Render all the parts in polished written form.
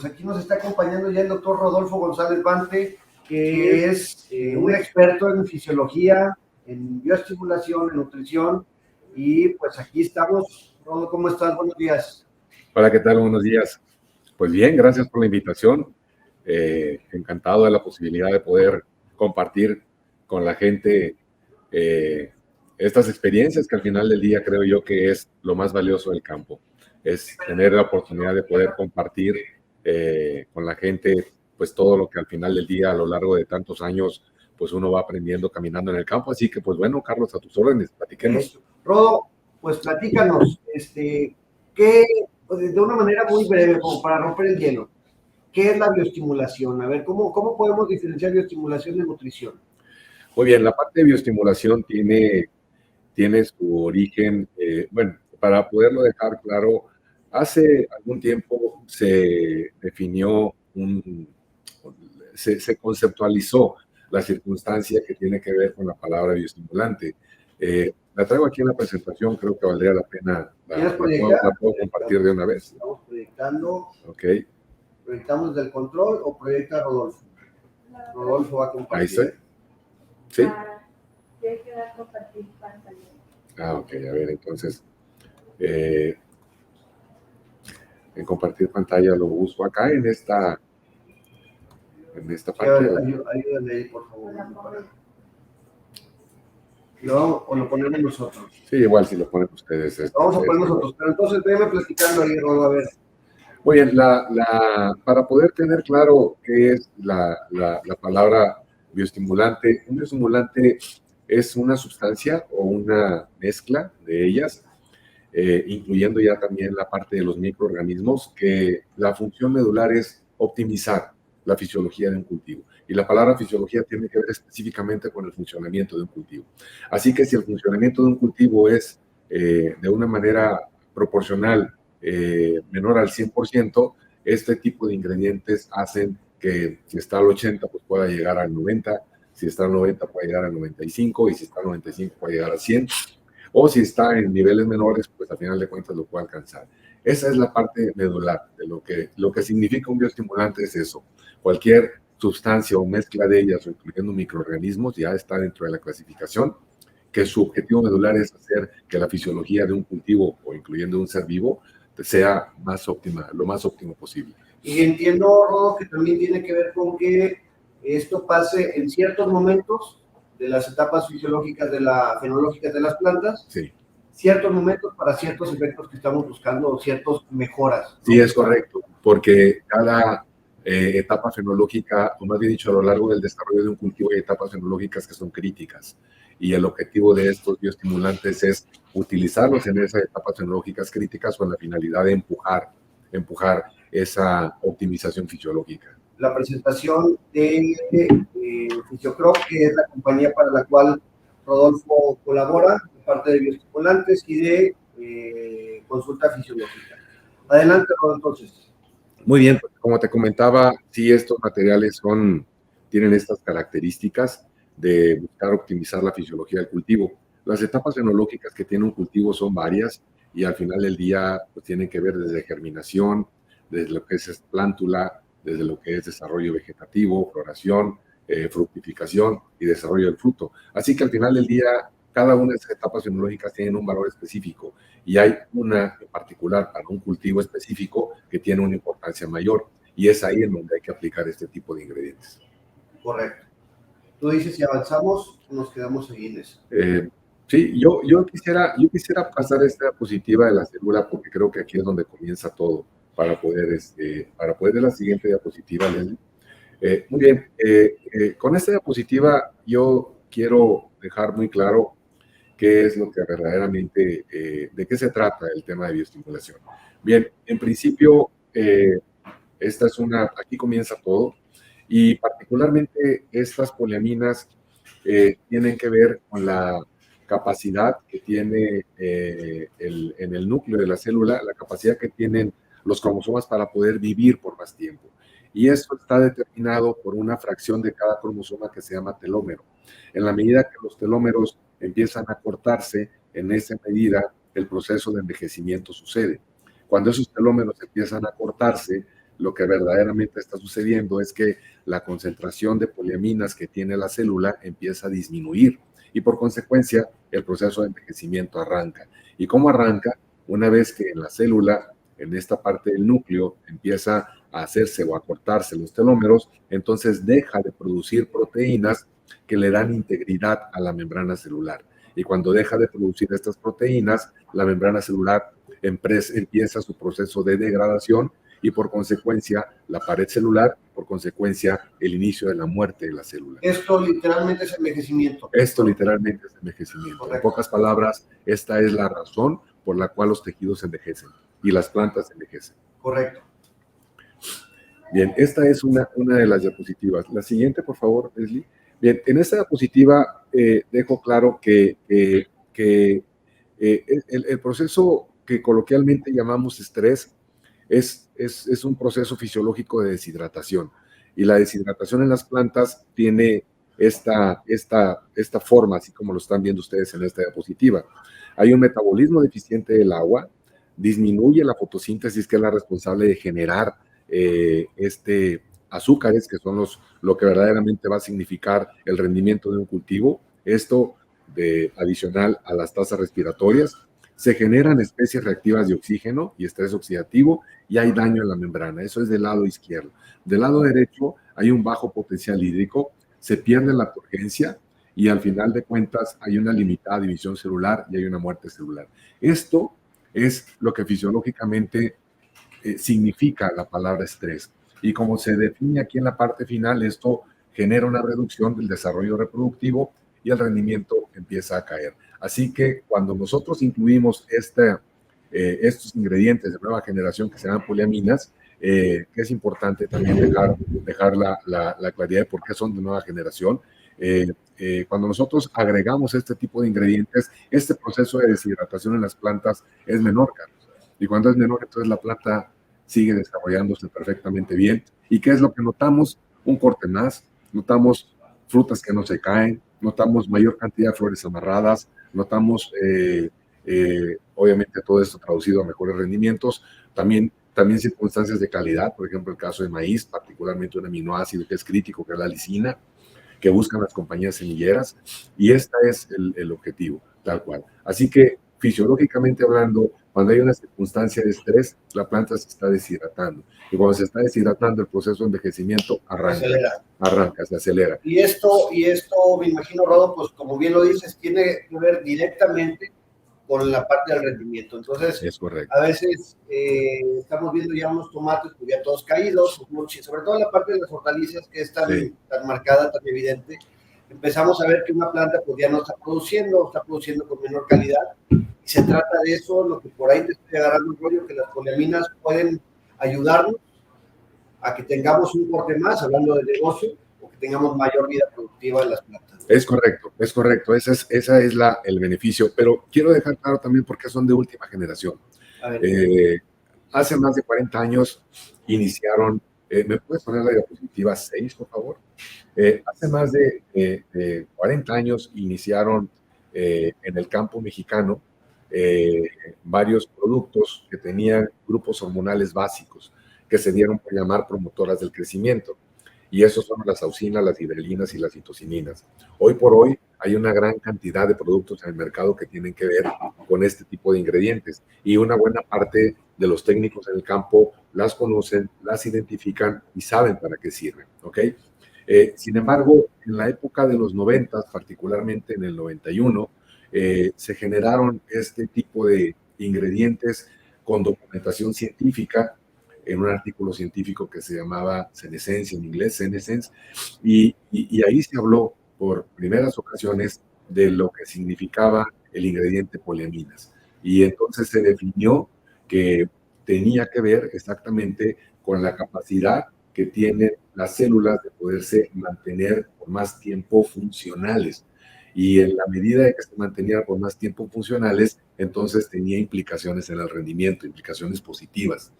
aquí nos está acompañando ya el doctor Rodolfo González Bante, que es un experto en fisiología, en bioestimulación, en nutrición, y pues aquí estamos. Rodo, ¿cómo estás? Buenos días. Hola, ¿qué tal? Buenos días. Pues bien, gracias por la invitación. Encantado de la posibilidad de poder compartir con la gente estas experiencias que al final del día creo yo que es lo más valioso del campo. Es tener la oportunidad de poder compartir con la gente pues todo lo que al final del día a lo largo de tantos años pues uno va aprendiendo caminando en el campo. Así que pues bueno, Carlos, a tus órdenes, platiquemos. Rodo, pues platícanos, ¿qué, de una manera muy breve, como para romper el hielo, qué es la bioestimulación? A ver, ¿cómo podemos diferenciar bioestimulación de nutrición? Muy bien, la parte de bioestimulación tiene su origen, bueno, para poderlo dejar claro, hace algún tiempo se definió, se conceptualizó la circunstancia que tiene que ver con la palabra bioestimulante. La traigo aquí en la presentación, creo que valdría la pena, la puedo compartir de una vez. Estamos proyectando. Ok. ¿Proyectamos desde el control o proyecta Rodolfo? Rodolfo va a compartir. Ahí está. ¿Sí? Tiene que dar compartir pantalla. Ok, a ver, entonces, en compartir pantalla lo uso acá en esta parte. Ayúdame ahí, por favor. No, o lo ponemos nosotros. Sí, igual si lo ponen ustedes. Vamos a poner nosotros, pero entonces déjame platicando ahí, Rodo, a ver. Muy bien, para poder tener claro qué es la palabra bioestimulante, un bioestimulante es una sustancia o una mezcla de ellas, incluyendo ya también la parte de los microorganismos, que la función medular es optimizar la fisiología de un cultivo. Y la palabra fisiología tiene que ver específicamente con el funcionamiento de un cultivo. Así que si el funcionamiento de un cultivo es de una manera proporcional menor al 100%, este tipo de ingredientes hacen que si está al 80, pues pueda llegar al 90, si está al 90 puede llegar al 95, y si está al 95 puede llegar al 100, o si está en niveles menores, pues al final de cuentas lo puede alcanzar. Esa es la parte medular de lo que significa un bioestimulante. Es eso, cualquier sustancia o mezcla de ellas, o incluyendo microorganismos, ya está dentro de la clasificación, que su objetivo medular es hacer que la fisiología de un cultivo, o incluyendo un ser vivo, sea más óptima, lo más óptimo posible. Y entiendo, Rodo, que también tiene que ver con que esto pase en ciertos momentos de las etapas fisiológicas fenológicas de las plantas, sí, ciertos momentos para ciertos efectos que estamos buscando o ciertas mejoras, ¿no? Sí, es correcto, porque cada etapa fenológica, o más bien dicho, a lo largo del desarrollo de un cultivo hay etapas fenológicas que son críticas, y el objetivo de estos bioestimulantes es utilizarlos en esas etapas fenológicas críticas con la finalidad de empujar esa optimización fisiológica. La presentación de Fisiocrop, que es la compañía para la cual Rodolfo colabora, de parte de bioestimulantes y de consulta fisiológica. Adelante, Rodolfo, entonces. Muy bien, como te comentaba, sí, estos materiales tienen estas características de buscar optimizar la fisiología del cultivo. Las etapas fenológicas que tiene un cultivo son varias, y al final del día pues, tienen que ver desde germinación, desde lo que es plántula, desde lo que es desarrollo vegetativo, floración, fructificación y desarrollo del fruto. Así que al final del día, cada una de esas etapas fenológicas tienen un valor específico, y hay una en particular para un cultivo específico que tiene una importancia mayor, y es ahí en donde hay que aplicar este tipo de ingredientes. Correcto. Tú dices, si avanzamos, nos quedamos ahí en eso. Sí, yo quisiera pasar esta diapositiva de la célula, porque creo que aquí es donde comienza todo, para poder ver la siguiente diapositiva, Leslie. Muy bien, con esta diapositiva yo quiero dejar muy claro qué es lo que verdaderamente, de qué se trata el tema de bioestimulación. Bien, en principio, aquí comienza todo, y particularmente estas poliaminas tienen que ver con la capacidad que tiene en el núcleo de la célula, la capacidad que tienen los cromosomas para poder vivir por más tiempo. Y eso está determinado por una fracción de cada cromosoma que se llama telómero. En la medida que los telómeros empiezan a cortarse, en esa medida el proceso de envejecimiento sucede. Cuando esos telómeros empiezan a cortarse, lo que verdaderamente está sucediendo es que la concentración de poliaminas que tiene la célula empieza a disminuir y por consecuencia el proceso de envejecimiento arranca. ¿Y cómo arranca? Una vez que en la célula, en esta parte del núcleo, empieza a hacerse o a cortarse los telómeros, entonces deja de producir proteínas que le dan integridad a la membrana celular. Y cuando deja de producir estas proteínas, la membrana celular empieza su proceso de degradación y por consecuencia la pared celular, por consecuencia el inicio de la muerte de la célula. Esto literalmente es envejecimiento. Esto literalmente es envejecimiento. Correcto. En pocas palabras, esta es la razón por la cual los tejidos envejecen y las plantas envejecen. Correcto. Bien, esta es una de las diapositivas. La siguiente, por favor, Leslie. Bien, en esta diapositiva dejo claro que el proceso que coloquialmente llamamos estrés es un proceso fisiológico de deshidratación. Y la deshidratación en las plantas tiene esta forma, así como lo están viendo ustedes en esta diapositiva. Hay un metabolismo deficiente del agua, disminuye la fotosíntesis, que es la responsable de generar azúcares, que son lo que verdaderamente va a significar el rendimiento de un cultivo. Esto adicional a las tasas respiratorias. Se generan especies reactivas de oxígeno y estrés oxidativo y hay daño en la membrana. Eso es del lado izquierdo. Del lado derecho hay un bajo potencial hídrico, se pierde la turgencia y al final de cuentas hay una limitada división celular y hay una muerte celular. Esto es lo que fisiológicamente significa la palabra estrés. Y como se define aquí en la parte final, esto genera una reducción del desarrollo reproductivo y el rendimiento empieza a caer. Así que cuando nosotros incluimos estos ingredientes de nueva generación que se llaman poliaminas, que es importante también dejar la claridad de por qué son de nueva generación. Cuando nosotros agregamos este tipo de ingredientes, este proceso de deshidratación en las plantas es menor, Carlos. Y cuando es menor, entonces la planta sigue desarrollándose perfectamente bien. ¿Y qué es lo que notamos? Un corte más, notamos frutas que no se caen, notamos mayor cantidad de flores amarradas, notamos, obviamente, todo esto traducido a mejores rendimientos, también circunstancias de calidad, por ejemplo, el caso de maíz, particularmente un aminoácido que es crítico, que es la lisina, que buscan las compañías semilleras, y este es el objetivo, tal cual. Así que, fisiológicamente hablando, cuando hay una circunstancia de estrés, la planta se está deshidratando. Y cuando se está deshidratando, el proceso de envejecimiento se acelera. Y esto, me imagino, Rodo, pues como bien lo dices, tiene que ver directamente con la parte del rendimiento. Entonces, es correcto. A veces estamos viendo ya unos tomates pues ya todos caídos, sobre todo en la parte de las hortalizas que es tan marcada, tan evidente. Empezamos a ver que una planta pues ya no está produciendo con menor calidad. Y se trata de eso, lo que por ahí te estoy agarrando un rollo, que las poliaminas pueden ayudarnos a que tengamos un corte más, hablando de negocio, o que tengamos mayor vida productiva en las plantas. Es correcto. Ese es el beneficio, pero quiero dejar claro también por qué son de última generación. Hace más de 40 años iniciaron, ¿me puedes poner la diapositiva 6, por favor? Hace más de 40 años iniciaron en el campo mexicano varios productos que tenían grupos hormonales básicos que se dieron por llamar promotoras del crecimiento. Y esos son las auxinas, las hidralinas y las citocininas. Hoy por hoy hay una gran cantidad de productos en el mercado que tienen que ver con este tipo de ingredientes y una buena parte de los técnicos en el campo las conocen, las identifican y saben para qué sirven, ¿ok? Sin embargo, en la época de los 90, particularmente en el 91, se generaron este tipo de ingredientes con documentación científica en un artículo científico que se llamaba Senescence, en inglés, Senescence, y ahí se habló por primeras ocasiones de lo que significaba el ingrediente poliaminas. Y entonces se definió que tenía que ver exactamente con la capacidad que tienen las células de poderse mantener por más tiempo funcionales. Y en la medida de que se mantenía por más tiempo funcionales, entonces tenía implicaciones en el rendimiento, implicaciones positivas.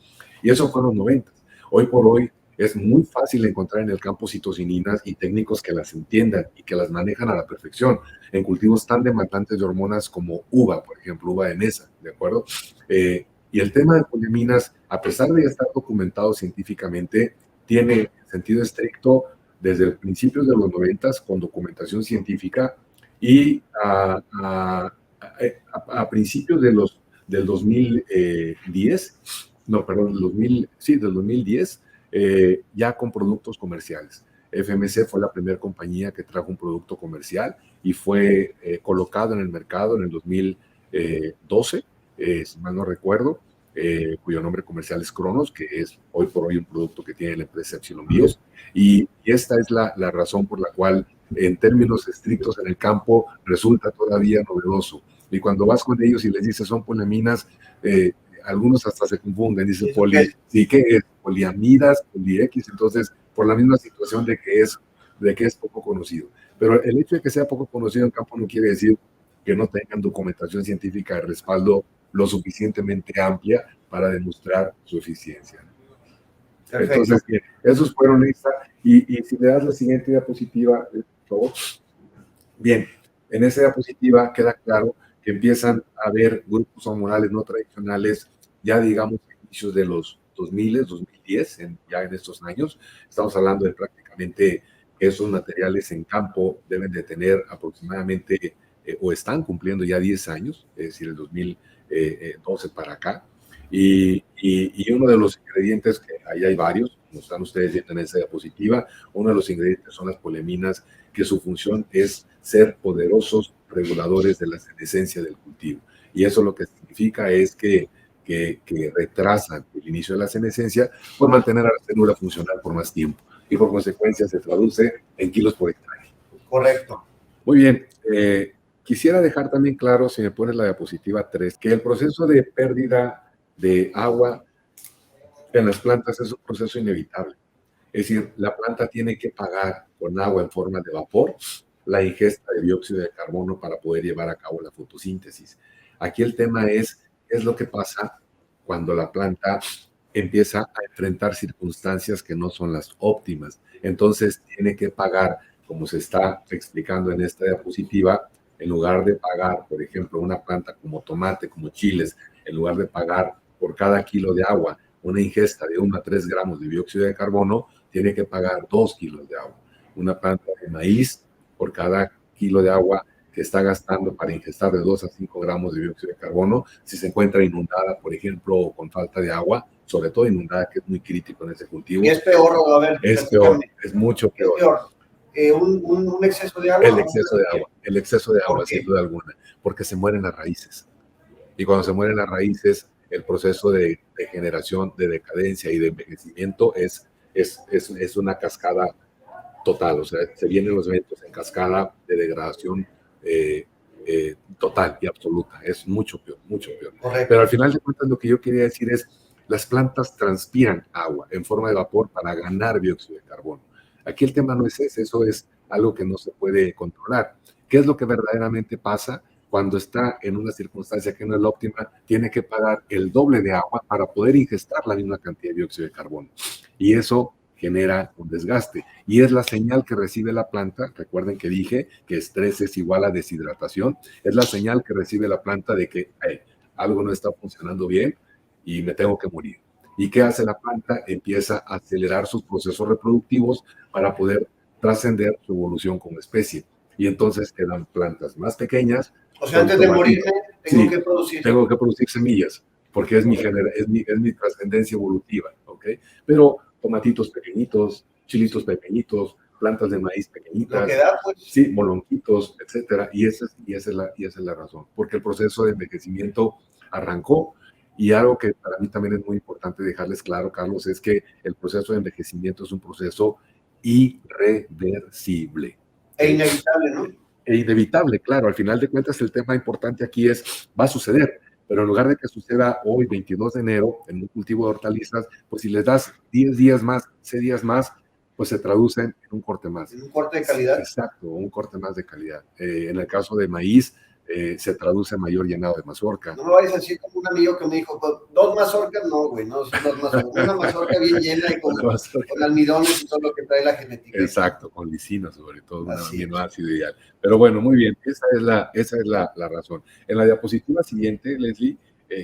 Y eso fue en los 90. Hoy por hoy es muy fácil encontrar en el campo citocininas y técnicos que las entiendan y que las manejan a la perfección en cultivos tan demandantes de hormonas como uva, por ejemplo, uva de mesa, ¿de acuerdo? Y el tema de poliaminas, a pesar de ya estar documentado científicamente, tiene sentido estricto desde principios de los 90 con documentación científica y a principios del 2010, no, perdón, del 2010, ya con productos comerciales. FMC fue la primera compañía que trajo un producto comercial y fue colocado en el mercado en el 2012, si mal no recuerdo, cuyo nombre comercial es Cronos, que es hoy por hoy un producto que tiene la empresa Epsilon Bios, y esta es la razón por la cual, en términos estrictos en el campo, resulta todavía novedoso. Y cuando vas con ellos y les dices son poliaminas, algunos hasta se confunden, dicen sí, ¿qué es? Poliamidas, poli-X, entonces por la misma situación de que es poco conocido. Pero el hecho de que sea poco conocido en campo no quiere decir que no tengan documentación científica de respaldo lo suficientemente amplia para demostrar su eficiencia. Perfecto. Entonces, bien, esos fueron esta. Y si le das la siguiente diapositiva, por favor. Bien, en esa diapositiva queda claro que empiezan a haber grupos hormonales no tradicionales, ya digamos, a inicios de los 2000, 2010, ya en estos años. Estamos hablando de prácticamente esos materiales en campo deben de tener aproximadamente, o están cumpliendo ya 10 años, es decir, el 2012 para acá. Y uno de los ingredientes, que ahí hay varios, como están ustedes viendo en esa diapositiva, uno de los ingredientes son las poliaminas, que su función es ser poderosos reguladores de la senescencia del cultivo. Y eso lo que significa es que retrasan el inicio de la senescencia por mantener a la célula funcional por más tiempo. Y por consecuencia se traduce en kilos por hectárea. Correcto. Muy bien. Quisiera dejar también claro, si me pones la diapositiva 3, que el proceso de pérdida de agua en las plantas es un proceso inevitable. Es decir, la planta tiene que pagar con agua en forma de vapor la ingesta de dióxido de carbono para poder llevar a cabo la fotosíntesis. Aquí el tema es, ¿qué es lo que pasa cuando la planta empieza a enfrentar circunstancias que no son las óptimas? Entonces tiene que pagar, como se está explicando en esta diapositiva, en lugar de pagar, por ejemplo, una planta como tomate, como chiles, en lugar de pagar por cada kilo de agua una ingesta de 1 a 3 gramos de dióxido de carbono, tiene que pagar 2 kilos de agua. Una planta de maíz, por cada kilo de agua que está gastando para ingestar de 2 a 5 gramos de dióxido de carbono, si se encuentra inundada, por ejemplo, o con falta de agua, sobre todo inundada, que es muy crítico en ese cultivo. ¿Y es peor, a ver? Es peor, es mucho peor. ¿Es peor? ¿Un exceso de agua? El exceso de agua, sin duda alguna, porque se mueren las raíces. Y cuando se mueren las raíces, el proceso de degeneración, de decadencia y de envejecimiento es una cascada total. O sea, se vienen los eventos en cascada de degradación total y absoluta. Es mucho peor, mucho peor. Correcto. Pero al final de cuentas lo que yo quería decir es, las plantas transpiran agua en forma de vapor para ganar dióxido de carbono. Aquí el tema no es ese, eso es algo que no se puede controlar. ¿Qué es lo que verdaderamente pasa? Cuando está en una circunstancia que no es la óptima, tiene que pagar el doble de agua para poder ingestar la misma cantidad de dióxido de carbono. Y eso genera un desgaste. Y es la señal que recibe la planta. Recuerden que dije que estrés es igual a deshidratación. Es la señal que recibe la planta de que algo no está funcionando bien y me tengo que morir. ¿Y qué hace la planta? Empieza a acelerar sus procesos reproductivos para poder trascender su evolución como especie. Y entonces quedan plantas más pequeñas. O sea, antes de morirme, tengo que producir semillas, porque es mi trascendencia evolutiva, ¿ok? Pero tomatitos pequeñitos, chilitos pequeñitos, plantas de maíz pequeñitas, lo que da, pues. Sí, molonquitos, etcétera. Y esa es la razón, porque el proceso de envejecimiento arrancó. Y algo que para mí también es muy importante dejarles claro, Carlos, es que el proceso de envejecimiento es un proceso irreversible. E inevitable, ¿no? E inevitable, claro. Al final de cuentas, el tema importante aquí es, va a suceder, pero en lugar de que suceda hoy, 22 de enero, en un cultivo de hortalizas, pues si les das 10 días más, 6 días más, pues se traducen en un corte más. ¿En un corte de calidad? Exacto, un corte más de calidad. En el caso de maíz, se traduce en mayor llenado de mazorca. No me vayas a decir como un amigo que me dijo, pues, 2 mazorcas, no, güey, no son 2 mazorcas. Una mazorca bien llena y con almidones y todo lo que trae la genética. Exacto, con lisina sobre todo, un aminoácido ideal. Pero bueno, muy bien, esa es la razón. En la diapositiva siguiente, Leslie,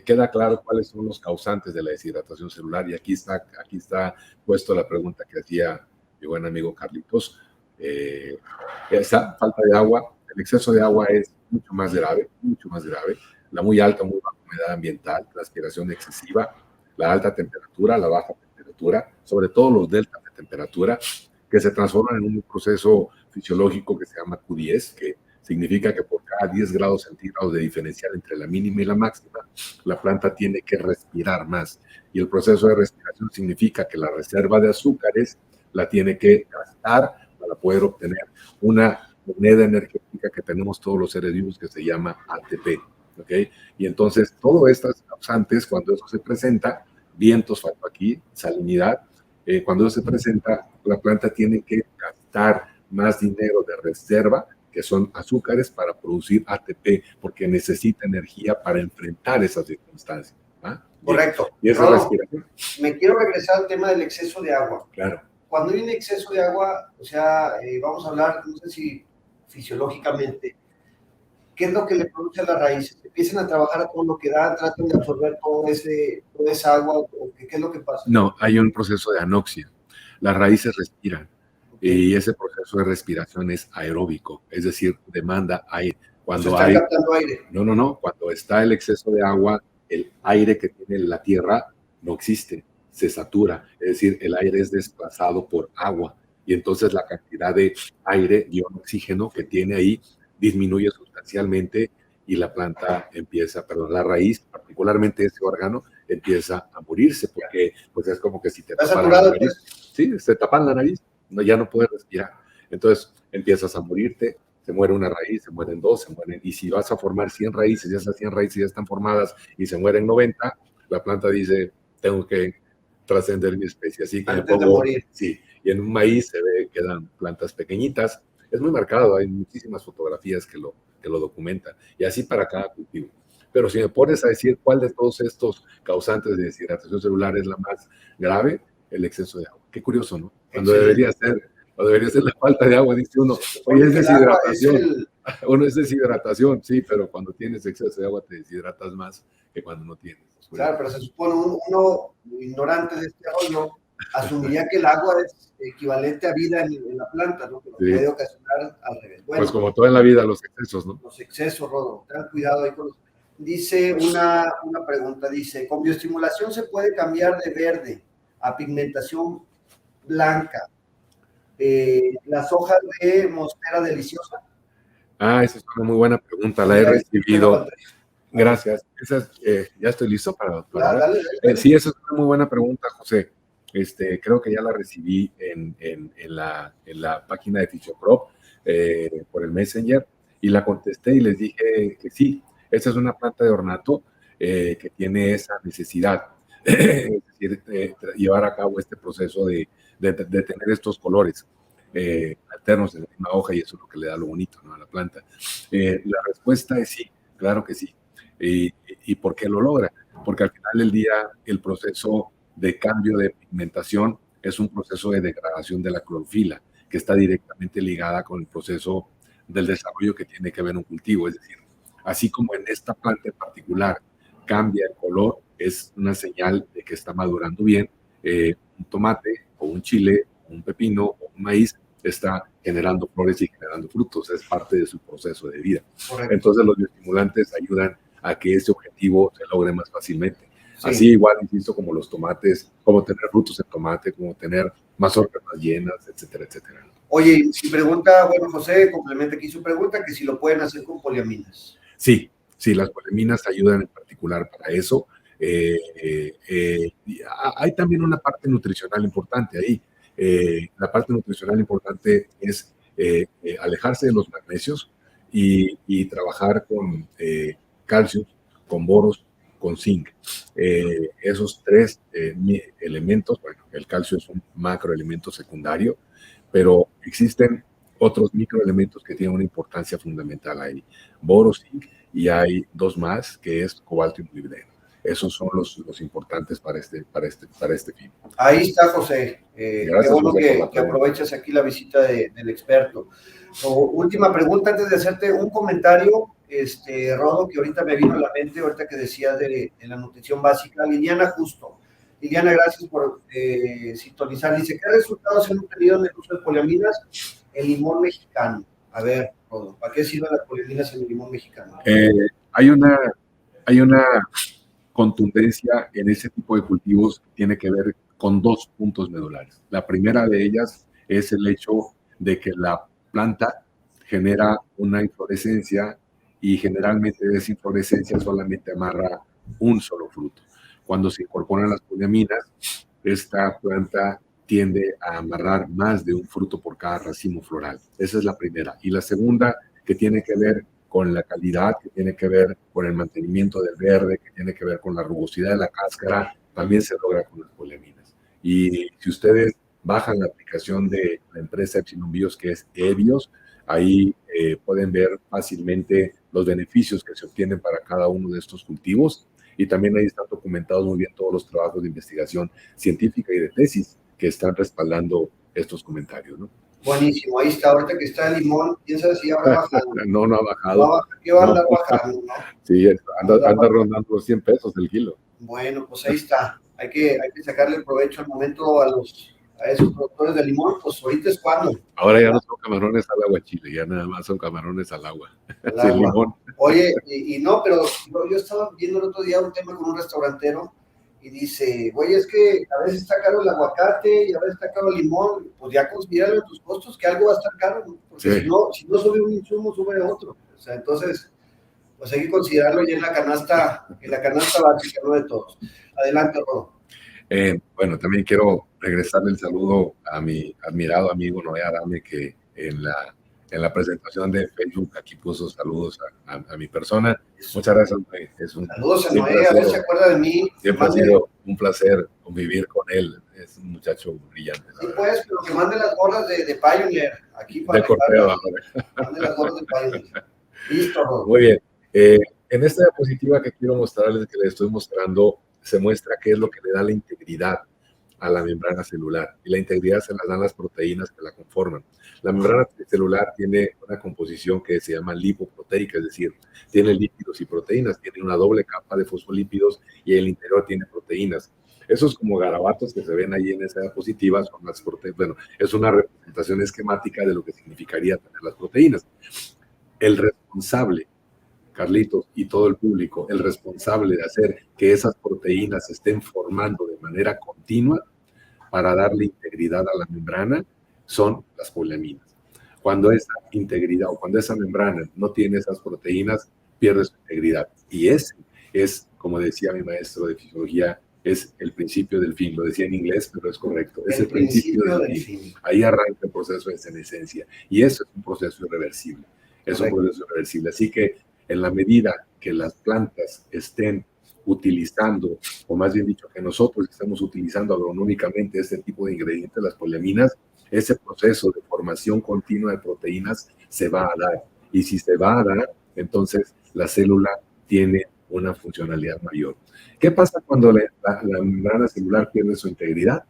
queda claro cuáles son los causantes de la deshidratación celular. Y aquí está puesto la pregunta que hacía mi buen amigo Carlitos. Esa falta de agua, el exceso de agua es mucho más grave, la muy alta o muy baja humedad ambiental, transpiración excesiva, la alta temperatura, la baja temperatura, sobre todo los deltas de temperatura, que se transforman en un proceso fisiológico que se llama Q10, que significa que por cada 10 grados centígrados de diferencial entre la mínima y la máxima, la planta tiene que respirar más. Y el proceso de respiración significa que la reserva de azúcares la tiene que gastar para poder obtener una moneda energética que tenemos todos los seres vivos que se llama ATP. ¿Okay? Y entonces, todas estas causantes, cuando eso se presenta, vientos, faltó aquí, salinidad, cuando eso se presenta, la planta tiene que gastar más dinero de reserva, que son azúcares, para producir ATP, porque necesita energía para enfrentar esas circunstancias. ¿Ah? Correcto. Y esa respiración. Me quiero regresar al tema del exceso de agua. Claro. Cuando hay un exceso de agua, o sea, vamos a hablar, no sé si fisiológicamente, ¿qué es lo que le produce a las raíces? ¿Empiezan a trabajar a todo lo que da, tratan de absorber toda esa agua? ¿O qué es lo que pasa? No, hay un proceso de anoxia. Las raíces respiran. Y ese proceso de respiración es aeróbico, es decir, demanda aire. Cuando hay captando aire. No. Cuando está el exceso de agua, el aire que tiene la tierra no existe, se satura. Es decir, el aire es desplazado por agua. Y entonces la cantidad de aire y oxígeno que tiene ahí disminuye sustancialmente y la planta la raíz, particularmente ese órgano, empieza a morirse porque pues es como que si te tapan la nariz. Sí, se tapan la nariz. Ya no puedes respirar. Entonces empiezas a morirte, se muere una raíz, se mueren dos, se mueren. Y si vas a formar 100 raíces, y esas 100 raíces ya están formadas y se mueren 90, la planta dice, tengo que trascender mi especie. Así que antes de morir. Sí, y en un maíz se ve, quedan plantas pequeñitas. Es muy marcado, hay muchísimas fotografías que lo documentan. Y así para cada cultivo. Pero si me pones a decir cuál de todos estos causantes de deshidratación celular es la más grave, el exceso de agua. Qué curioso, ¿no? Cuando debería ser la falta de agua, dice uno, oye, es deshidratación. Uno es deshidratación, sí, pero cuando tienes exceso de agua te deshidratas más que cuando no tienes. Claro, pero se supone uno ignorante de este rollo asumiría que el agua es equivalente a vida en la planta, ¿no? Que lo puede ocasionar al revés. Bueno, pues como todo en la vida, los excesos, ¿no? Los excesos, Rodo, ten cuidado ahí con los... Dice una pregunta, dice, ¿con bioestimulación se puede cambiar de verde a pigmentación blanca las hojas de Monstera deliciosa? Esa es una muy buena pregunta, la he recibido. Gracias. Ya estoy listo para dale. Sí, esa es una muy buena pregunta, José. Creo que ya la recibí en la página de Physiocrop por el Messenger y la contesté y les dije que sí, esa es una planta de ornato que tiene esa necesidad, es decir, llevar a cabo este proceso de tener estos colores alternos en la misma hoja, y eso es lo que le da lo bonito, ¿no?, a la planta. La respuesta es sí, claro que sí. ¿Y por qué lo logra? Porque al final del día el proceso de cambio de pigmentación es un proceso de degradación de la clorofila que está directamente ligada con el proceso del desarrollo que tiene que ver un cultivo. Es decir, así como en esta planta en particular cambia el color, es una señal de que está madurando bien. Un tomate o un chile, un pepino o un maíz está generando flores y generando frutos, es parte de su proceso de vida. Correcto. Entonces los bioestimulantes ayudan a que ese objetivo se logre más fácilmente. Sí. Así igual, insisto, como los tomates, como tener frutos de tomate, como tener mazorcas más llenas, etcétera, etcétera. Oye, si pregunta, bueno, José, complementa aquí su pregunta, que si lo pueden hacer con poliaminas. Sí, las poliaminas ayudan en particular para eso. Hay también una parte nutricional importante ahí. La parte nutricional importante es alejarse de los magnesios y trabajar con calcio, con boros, con zinc. Esos tres elementos, bueno, el calcio es un macroelemento secundario, pero existen otros microelementos que tienen una importancia fundamental ahí. Boro, zinc, y hay dos más, que es cobalto y molibdeno. Esos son los importantes para este fin. Ahí está, José. Qué Gracias, bueno José, por la que pregunta. aprovechas aquí la visita del experto. Última pregunta antes de hacerte un comentario, Rodo, que ahorita me vino a la mente, ahorita que decías de la nutrición básica. Liliana Justo. Liliana, gracias por sintonizar. Dice, ¿qué resultados se han obtenido en el uso de poliaminas? El limón mexicano. A ver, Rodo, ¿para qué sirven las poliaminas en el limón mexicano? Hay una contundencia en ese tipo de cultivos que tiene que ver con dos puntos medulares. La primera de ellas es el hecho de que la planta genera una inflorescencia y generalmente de esa inflorescencia solamente amarra un solo fruto. Cuando se incorporan las poliaminas, esta planta tiende a amarrar más de un fruto por cada racimo floral. Esa es la primera. Y la segunda, que tiene que ver con la calidad, que tiene que ver con el mantenimiento del verde, que tiene que ver con la rugosidad de la cáscara, también se logra con las poliaminas. Y si ustedes bajan la aplicación de la empresa Epsilon Bios, que es EBIOS, ahí pueden ver fácilmente los beneficios que se obtienen para cada uno de estos cultivos, y también ahí están documentados muy bien todos los trabajos de investigación científica y de tesis que están respaldando estos comentarios, ¿no? Buenísimo, ahí está, ahorita que está el limón, quién sabe si habrá bajado. No ha bajado. ¿Qué va a andar bajando, no? Sí, anda rondando los 100 pesos el kilo. Bueno, pues ahí está, hay que sacarle el provecho al momento a esos productores de limón, pues ahorita es cuando. Ahora ya no son camarones al agua chile, ya nada más son camarones al agua. Sin limón. Oye, y no, pero yo estaba viendo el otro día un tema con un restaurantero y dice, oye, es que a veces está caro el aguacate y a veces está caro el limón, pues ya considéralo en tus costos que algo va a estar caro, ¿no? Porque si no sube un insumo, sube otro. O sea, entonces, pues hay que considerarlo ya en la canasta básica, no de todos. Adelante, Rodo. Bueno, también quiero regresarle el saludo a mi admirado amigo Noé Adame, que en la presentación de Facebook aquí puso saludos a mi persona. Muchas gracias, Noé. Saludos a Noé, a ver si se acuerda de mí. Siempre ha sido un placer convivir con él. Es un muchacho brillante. Sí, pues, pero que mande las gorras de Pioneer aquí para de corteo. Mande las gorras de Pioneer. Listo, Rodo. Muy bien. En esta diapositiva que quiero mostrarles, que les estoy mostrando, se muestra qué es lo que le da la integridad a la membrana celular. Y la integridad se las dan las proteínas que la conforman. La membrana celular tiene una composición que se llama lipoproteica, es decir, tiene lípidos y proteínas, tiene una doble capa de fosfolípidos y el interior tiene proteínas. Esos como garabatos que se ven ahí en esa diapositiva son las proteínas. Bueno, es una representación esquemática de lo que significaría tener las proteínas. El responsable, Carlitos, y todo el público, el responsable de hacer que esas proteínas se estén formando de manera continua para darle integridad a la membrana son las poliaminas. Cuando esa integridad o cuando esa membrana no tiene esas proteínas, pierde su integridad. Y ese es, como decía mi maestro de fisiología, es el principio del fin. Lo decía en inglés, pero es correcto. Es el principio del fin. Ahí arranca el proceso de senescencia. Y eso es un proceso irreversible. Es un proceso irreversible. Así que en la medida que las plantas estén utilizando, o más bien dicho, que nosotros estemos utilizando agronómicamente este tipo de ingredientes, las poliaminas, ese proceso de formación continua de proteínas se va a dar. Y si se va a dar, entonces la célula tiene una funcionalidad mayor. ¿Qué pasa cuando la membrana celular pierde su integridad?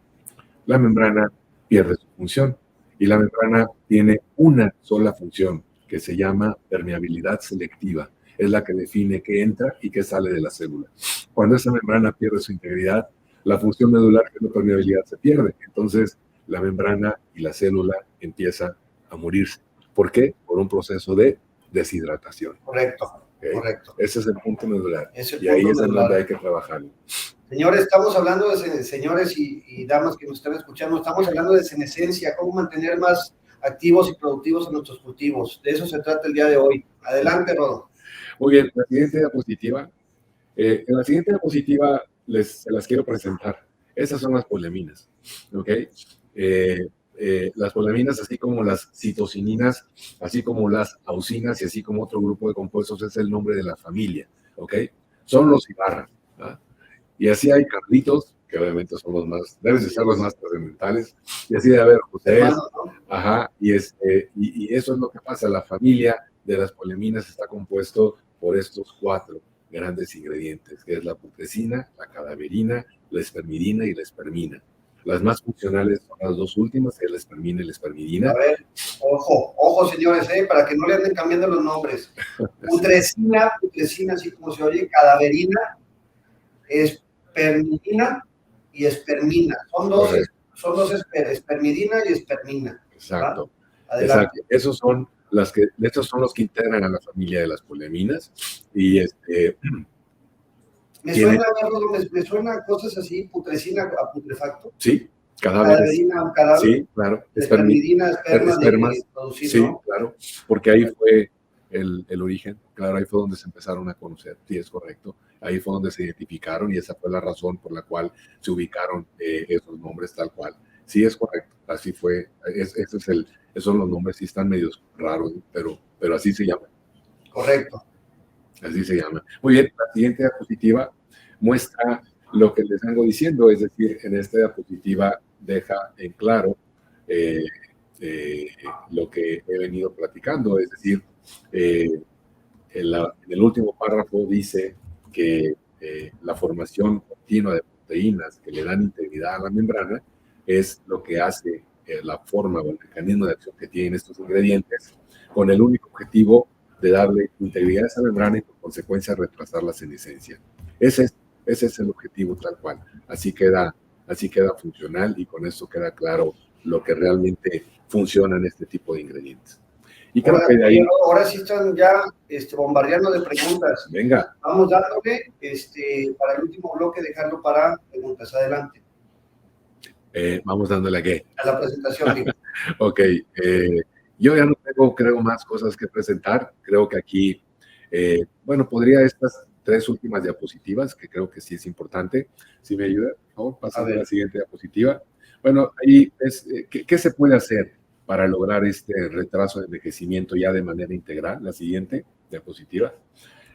La membrana pierde su función y la membrana tiene una sola función que se llama permeabilidad selectiva. Es la que define qué entra y qué sale de la célula. Cuando esa membrana pierde su integridad, la función medular, que es la permeabilidad, se pierde. Entonces, la membrana y la célula empieza a morirse. ¿Por qué? Por un proceso de deshidratación. Correcto, ¿Okay? correcto. Ese es el punto medular. Y ahí es donde hay que trabajar. Señores, estamos hablando de, señores y damas que nos están escuchando, estamos hablando de senescencia, cómo mantener más activos y productivos en nuestros cultivos. De eso se trata el día de hoy. Adelante, Rodo. Muy bien, la siguiente diapositiva. En la siguiente diapositiva se las quiero presentar. Esas son las poliaminas, ¿ok? Las poliaminas, así como las citosininas, así como las auxinas y así como otro grupo de compuestos, es el nombre de la familia, ¿ok? Son los Ibarra, ¿ah? Y así hay Carlitos, que obviamente son los más, deben de ser los más trascendentales, y así de haber José, ajá, y eso es lo que pasa, la familia de las poliaminas está compuesto por estos 4, grandes ingredientes, que es la putrescina, la cadaverina, la espermidina y la espermina. Las más funcionales son las dos últimas, que es la espermina y la espermidina. A ver, ojo, señores, para que no le anden cambiando los nombres. Putrescina, así como se oye, cadaverina, espermidina y espermina. Son dos, espermidina y espermina. Exacto. ¿Va? Adelante. Exacto. Estos son los que integran a la familia de las poleminas. Y me suena cosas así, putrescina a putrefacto. Sí, cadáveres. Cadaverina, un cadáver. Sí, claro. Espermidina, espermas. Producir, sí, ¿no? claro. Porque ahí fue el origen. Claro, ahí fue donde se empezaron a conocer. Sí, es correcto. Ahí fue donde se identificaron y esa fue la razón por la cual se ubicaron esos nombres tal cual. Sí, es correcto. Así fue. Esos son los nombres, sí están medios raros, pero así se llaman. Correcto. Así se llama. Muy bien, la siguiente diapositiva muestra lo que les vengo diciendo, es decir, en esta diapositiva deja en claro lo que he venido platicando, es decir, en el último párrafo dice que la formación continua de proteínas que le dan integridad a la membrana es lo que hace la forma o el mecanismo de acción que tienen estos ingredientes con el único objetivo de darle integridad a esa membrana y por consecuencia retrasar la senescencia. Ese es el objetivo tal cual. Así queda funcional y con eso queda claro lo que realmente funciona en este tipo de ingredientes. Y creo que de ahí... Ahora sí están ya bombardeando de preguntas. Venga. Vamos dándole para el último bloque, dejarlo para preguntas. Adelante. Vamos dándole a qué. A la presentación, digo. Ok. Yo ya no tengo, creo, más cosas que presentar. Creo que aquí, podría estas 3 últimas diapositivas, que creo que sí es importante. Si me ayuda, por favor, pasando a la siguiente diapositiva. Bueno, ahí es, ¿qué se puede hacer para lograr este retraso de envejecimiento ya de manera integral? La siguiente diapositiva.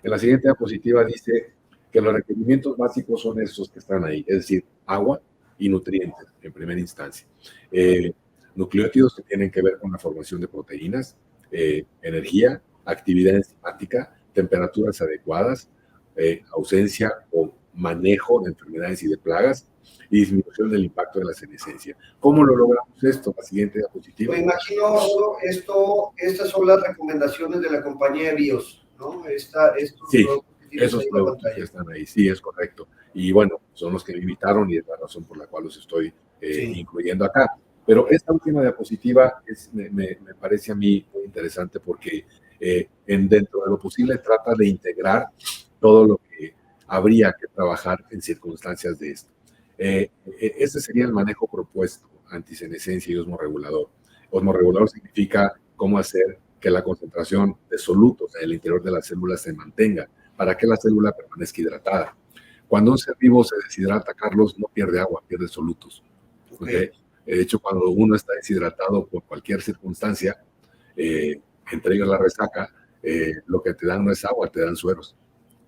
En la siguiente diapositiva dice que los requerimientos básicos son esos que están ahí, es decir, agua y nutrientes en primera instancia. Nucleótidos que tienen que ver con la formación de proteínas, energía, actividad enzimática, temperaturas adecuadas, ausencia o manejo de enfermedades y de plagas y disminución del impacto de la senescencia. ¿Cómo lo logramos esto? La siguiente diapositiva. Me imagino, estas son las recomendaciones de la compañía BIOS, ¿no? Sí, esos productos que están ahí, sí, es correcto. Y bueno, son los que me invitaron y es la razón por la cual los estoy incluyendo acá. Pero esta última diapositiva me parece a mí muy interesante porque dentro de lo posible trata de integrar todo lo que habría que trabajar en circunstancias de esto. Este sería el manejo propuesto, antisenescencia y osmorregulador. Osmorregulador significa cómo hacer que la concentración de solutos en el interior de la célula se mantenga para que la célula permanezca hidratada. Cuando un ser vivo se deshidrata, Carlos, no pierde agua, pierde solutos. ¿Okay? De hecho, cuando uno está deshidratado por cualquier circunstancia, entre ellos la resaca, lo que te dan no es agua, te dan sueros,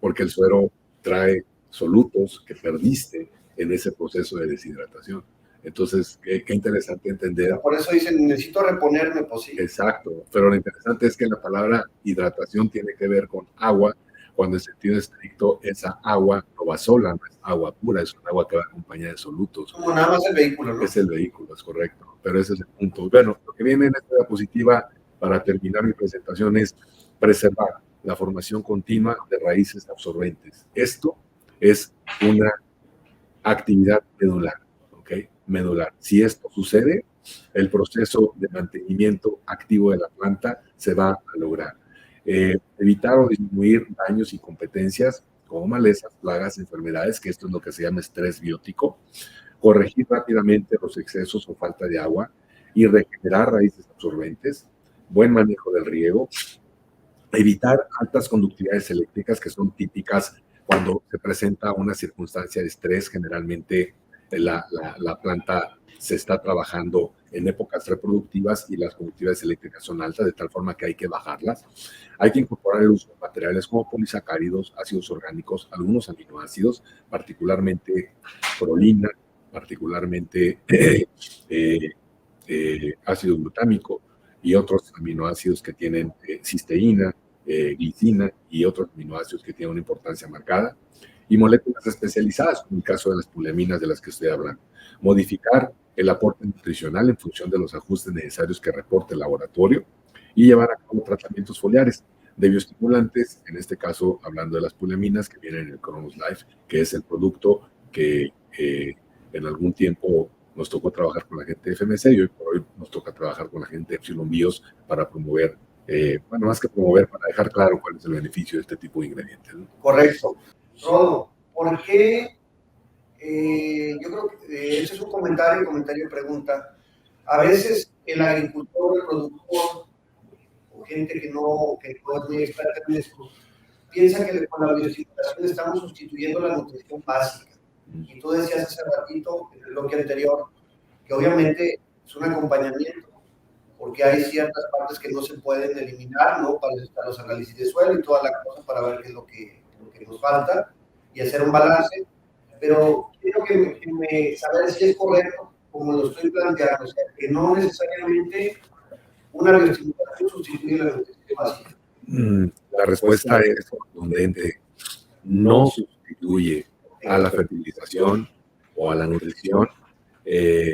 porque el suero trae solutos que perdiste en ese proceso de deshidratación. Entonces, qué interesante entender. Por eso dicen, necesito reponerme, pues sí. Exacto, pero lo interesante es que la palabra hidratación tiene que ver con agua, cuando en sentido estricto esa agua no va sola, no es agua pura, es un agua que va acompañada de solutos. Como nada más el vehículo, ¿no? Es el vehículo, es correcto, pero ese es el punto. Bueno, lo que viene en esta diapositiva para terminar mi presentación es preservar la formación continua de raíces absorbentes. Esto es una actividad medular, ¿ok? Medular. Si esto sucede, el proceso de mantenimiento activo de la planta se va a lograr. Evitar o disminuir daños y competencias como malezas, plagas, enfermedades, que esto es lo que se llama estrés biótico. Corregir rápidamente los excesos o falta de agua y regenerar raíces absorbentes. Buen manejo del riego. Evitar altas conductividades eléctricas que son típicas cuando se presenta una circunstancia de estrés. Generalmente la planta se está trabajando en épocas reproductivas y las conductividades eléctricas son altas, de tal forma que hay que bajarlas. Hay que incorporar el uso de materiales como polisacáridos, ácidos orgánicos, algunos aminoácidos, particularmente prolina, particularmente ácido glutámico y otros aminoácidos que tienen cisteína, glicina y otros aminoácidos que tienen una importancia marcada, y moléculas especializadas, como el caso de las puleminas de las que estoy hablando. Modificar el aporte nutricional en función de los ajustes necesarios que reporte el laboratorio y llevar a cabo tratamientos foliares de bioestimulantes, en este caso hablando de las puleminas que vienen en el Cronos Life, que es el producto que en algún tiempo nos tocó trabajar con la gente de FMC y hoy por hoy nos toca trabajar con la gente de Epsilon Bios para promover, bueno, más que promover, para dejar claro cuál es el beneficio de este tipo de ingredientes, ¿no? Correcto. Rodo, ¿por qué? Yo creo que ese es un comentario pregunta. A veces el agricultor, el productor, o gente que no es muy experta en esto, piensa que con la bioestimulación estamos sustituyendo la nutrición básica. Y tú decías hace ratito, en el bloque anterior, que obviamente es un acompañamiento, porque hay ciertas partes que no se pueden eliminar, ¿no? Para los análisis de suelo y toda la cosa para ver qué es lo que nos falta y hacer un balance. Pero quiero que saber si es correcto, como lo estoy planteando, o sea, que no necesariamente una bioestimulación sustituye la nutrición básica. La respuesta es contundente. No sustituye a la fertilización o a la nutrición,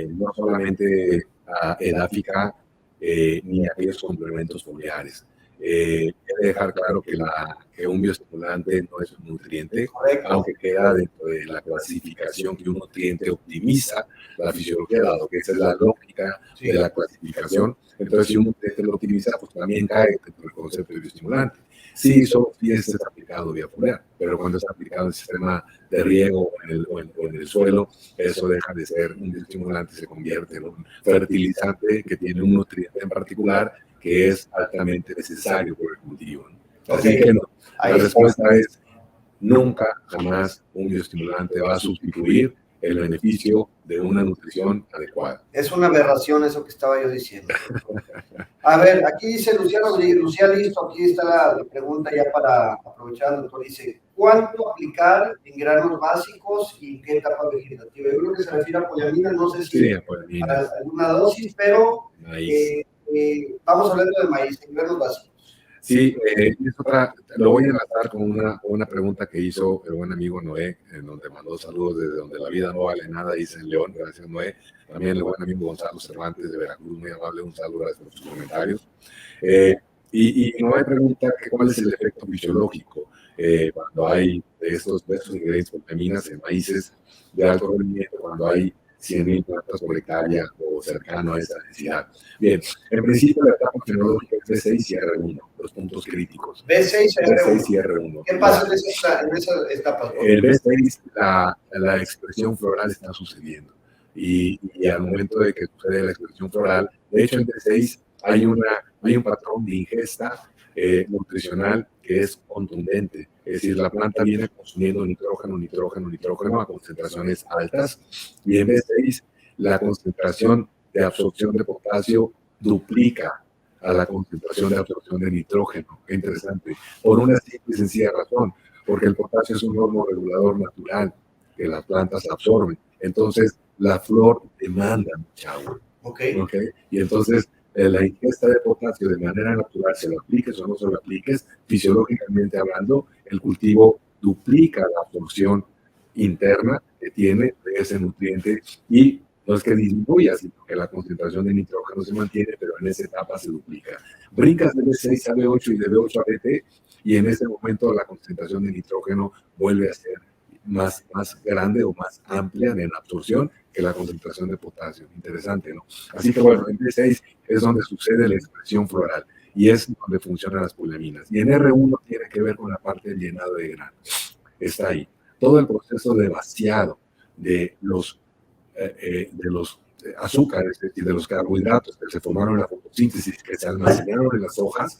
no solamente a edáfica ni a aquellos complementos foliares. He de dejar claro que un bioestimulante no es un nutriente, aunque queda dentro de la clasificación que un nutriente optimiza la fisiología, dado que esa es la lógica de la clasificación. Entonces, si un nutriente lo optimiza, pues también cae dentro del concepto de bioestimulante. Sí, solo si es aplicado vía foliar, pero cuando es aplicado en el sistema de riego o en el suelo, eso deja de ser un bioestimulante y se convierte en un fertilizante que tiene un nutriente en particular que es altamente necesario por el cultivo, ¿no? Así que no, la respuesta es nunca, jamás un bioestimulante va a sustituir el beneficio de una nutrición adecuada. Es una aberración eso que estaba yo diciendo. A ver, aquí dice Lucía Rodríguez, Lucía, listo, aquí está la pregunta ya para aprovechar, doctor. Dice, ¿cuánto aplicar en granos básicos y qué etapa vegetativa? Yo creo que se refiere a poliamina, no sé si a alguna dosis, pero vamos hablando de maíz, en granos básicos. Sí, lo voy a enlazar con una pregunta que hizo el buen amigo Noé, en donde mandó saludos desde donde la vida no vale nada, dice en León, gracias Noé. También el buen amigo Gonzalo Cervantes de Veracruz, muy amable, un saludo, gracias por sus comentarios. Y Noé pregunta que cuál es el efecto fisiológico cuando hay de estos ingredientes vitaminas en maíces de alto rendimiento, cuando hay 100,000 plantas por hectárea o cercano a esa densidad. Bien, en principio la etapa fenológica es B6 y R1, los puntos críticos. B6 y R1. ¿Qué pasa en esa etapa? El B6, la expresión floral está sucediendo. Y al momento de que sucede la expresión floral, de hecho en B6 hay un patrón de ingesta nutricional que es contundente. Es decir, la planta viene consumiendo nitrógeno a concentraciones altas, y en B6 la concentración de absorción de potasio duplica a la concentración de absorción de nitrógeno. Qué interesante. Por una simple y sencilla razón, porque el potasio es un hormorregulador natural que las plantas absorben. Entonces, la flor demanda mucha agua. ¿Okay? Y entonces, la ingesta de potasio de manera natural, se lo apliques o no se lo apliques, fisiológicamente hablando, el cultivo duplica la absorción interna que tiene de ese nutriente, y no es que disminuya, sino que la concentración de nitrógeno se mantiene, pero en esa etapa se duplica. Brincas de B6 a B8 y de B8 a BT, y en ese momento la concentración de nitrógeno vuelve a ser más grande o más amplia en absorción que la concentración de potasio. Interesante, ¿no? Así que bueno, en B6 es donde sucede la expresión floral y es donde funcionan las puleminas. Y en R1 tiene que ver con la parte del llenado de granos. Está ahí. Todo el proceso de vaciado de los azúcares, es decir, de los carbohidratos que se formaron en la fotosíntesis, que se almacenaron en las hojas,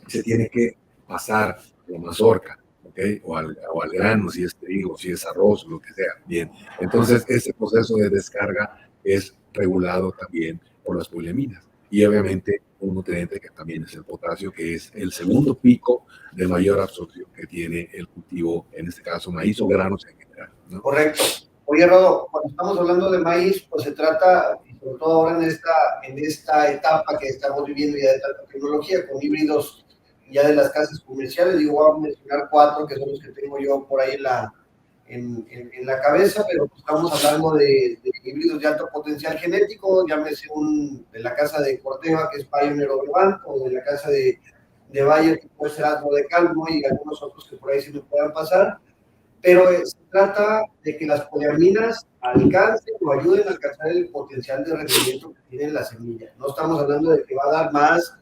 se tiene que pasar a la mazorca, ¿okay? o al grano, si es trigo, si es arroz, lo que sea. Bien, entonces ese proceso de descarga es regulado también por las puleminas. Y obviamente un nutriente que también es el potasio, que es el segundo pico de mayor absorción que tiene el cultivo, en este caso maíz o granos en general, ¿no? Correcto. Oye, Rodo, cuando estamos hablando de maíz, pues se trata, sobre todo ahora en esta etapa que estamos viviendo ya de tanta tecnología, con híbridos ya de las casas comerciales, digo, voy a mencionar 4 que son los que tengo yo por ahí en la cabeza, pero pues estamos hablando de híbridos de alto potencial genético, llámese de la casa de Corteva, que es Pioneer Overland, o de la casa de Bayer, que puede ser Asmo de Calmo, y algunos otros que por ahí sí me puedan pasar, pero se trata de que las poliaminas alcancen o ayuden a alcanzar el potencial de rendimiento que tiene la semilla. No estamos hablando de que va a dar más,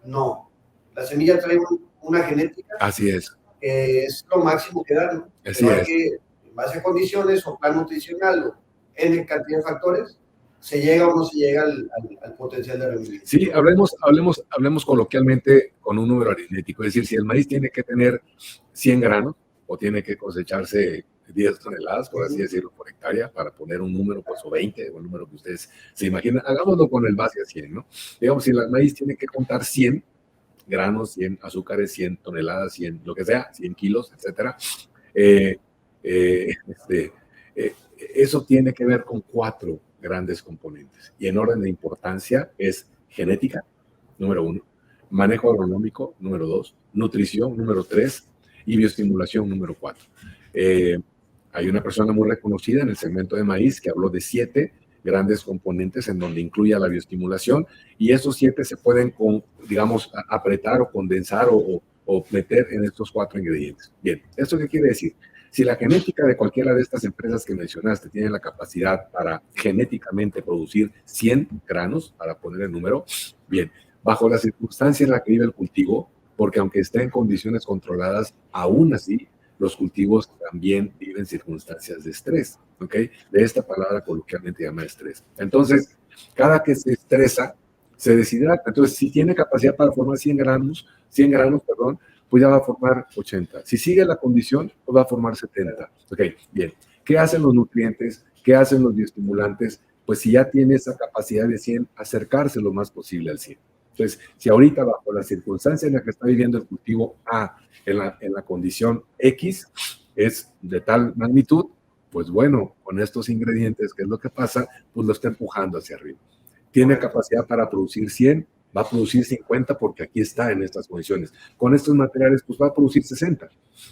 no. La semilla trae una genética. Así es. Que es lo máximo que da, ¿no? Así Pero es. que en base a condiciones o plan nutricional o en cantidad de factores, se llega o no se llega al potencial de rendimiento. Sí, hablemos coloquialmente con un número aritmético. Es decir, si el maíz tiene que tener 100 granos o tiene que cosecharse 10 toneladas, por así decirlo, por hectárea, para poner un número, pues, o 20, o el número que ustedes se imaginan, hagámoslo con el base a 100, ¿no? Digamos, si el maíz tiene que contar 100 granos, 100 azúcares, 100 toneladas, 100, lo que sea, 100 kilos, etcétera, eso tiene que ver con 4 grandes componentes. Y en orden de importancia es genética, número 1, manejo agronómico, número 2, nutrición, número 3, y bioestimulación, número 4. Hay una persona muy reconocida en el segmento de maíz que habló de 7 grandes componentes en donde incluye la bioestimulación, y esos 7 se pueden, digamos, apretar o condensar o meter en estos 4 ingredientes. Bien, ¿esto qué quiere decir? Si la genética de cualquiera de estas empresas que mencionaste tiene la capacidad para genéticamente producir 100 granos, para poner el número, bien, bajo la circunstancia en la que vive el cultivo, porque aunque esté en condiciones controladas, aún así, los cultivos también viven circunstancias de estrés, ¿ok? De esta palabra coloquialmente llama estrés. Entonces, cada que se estresa, se deshidrata. Entonces, si tiene capacidad para formar 100 granos, pues ya va a formar 80. Si sigue la condición, pues va a formar 70. Ok, bien. ¿Qué hacen los nutrientes? ¿Qué hacen los bioestimulantes? Pues si ya tiene esa capacidad de 100, acercarse lo más posible al 100. Entonces, si ahorita bajo la circunstancia en la que está viviendo el cultivo A, en la condición X, es de tal magnitud, pues bueno, con estos ingredientes, ¿qué es lo que pasa? Pues lo está empujando hacia arriba. Tiene capacidad para producir 100, va a producir 50 porque aquí está en estas condiciones. Con estos materiales, pues va a producir 60.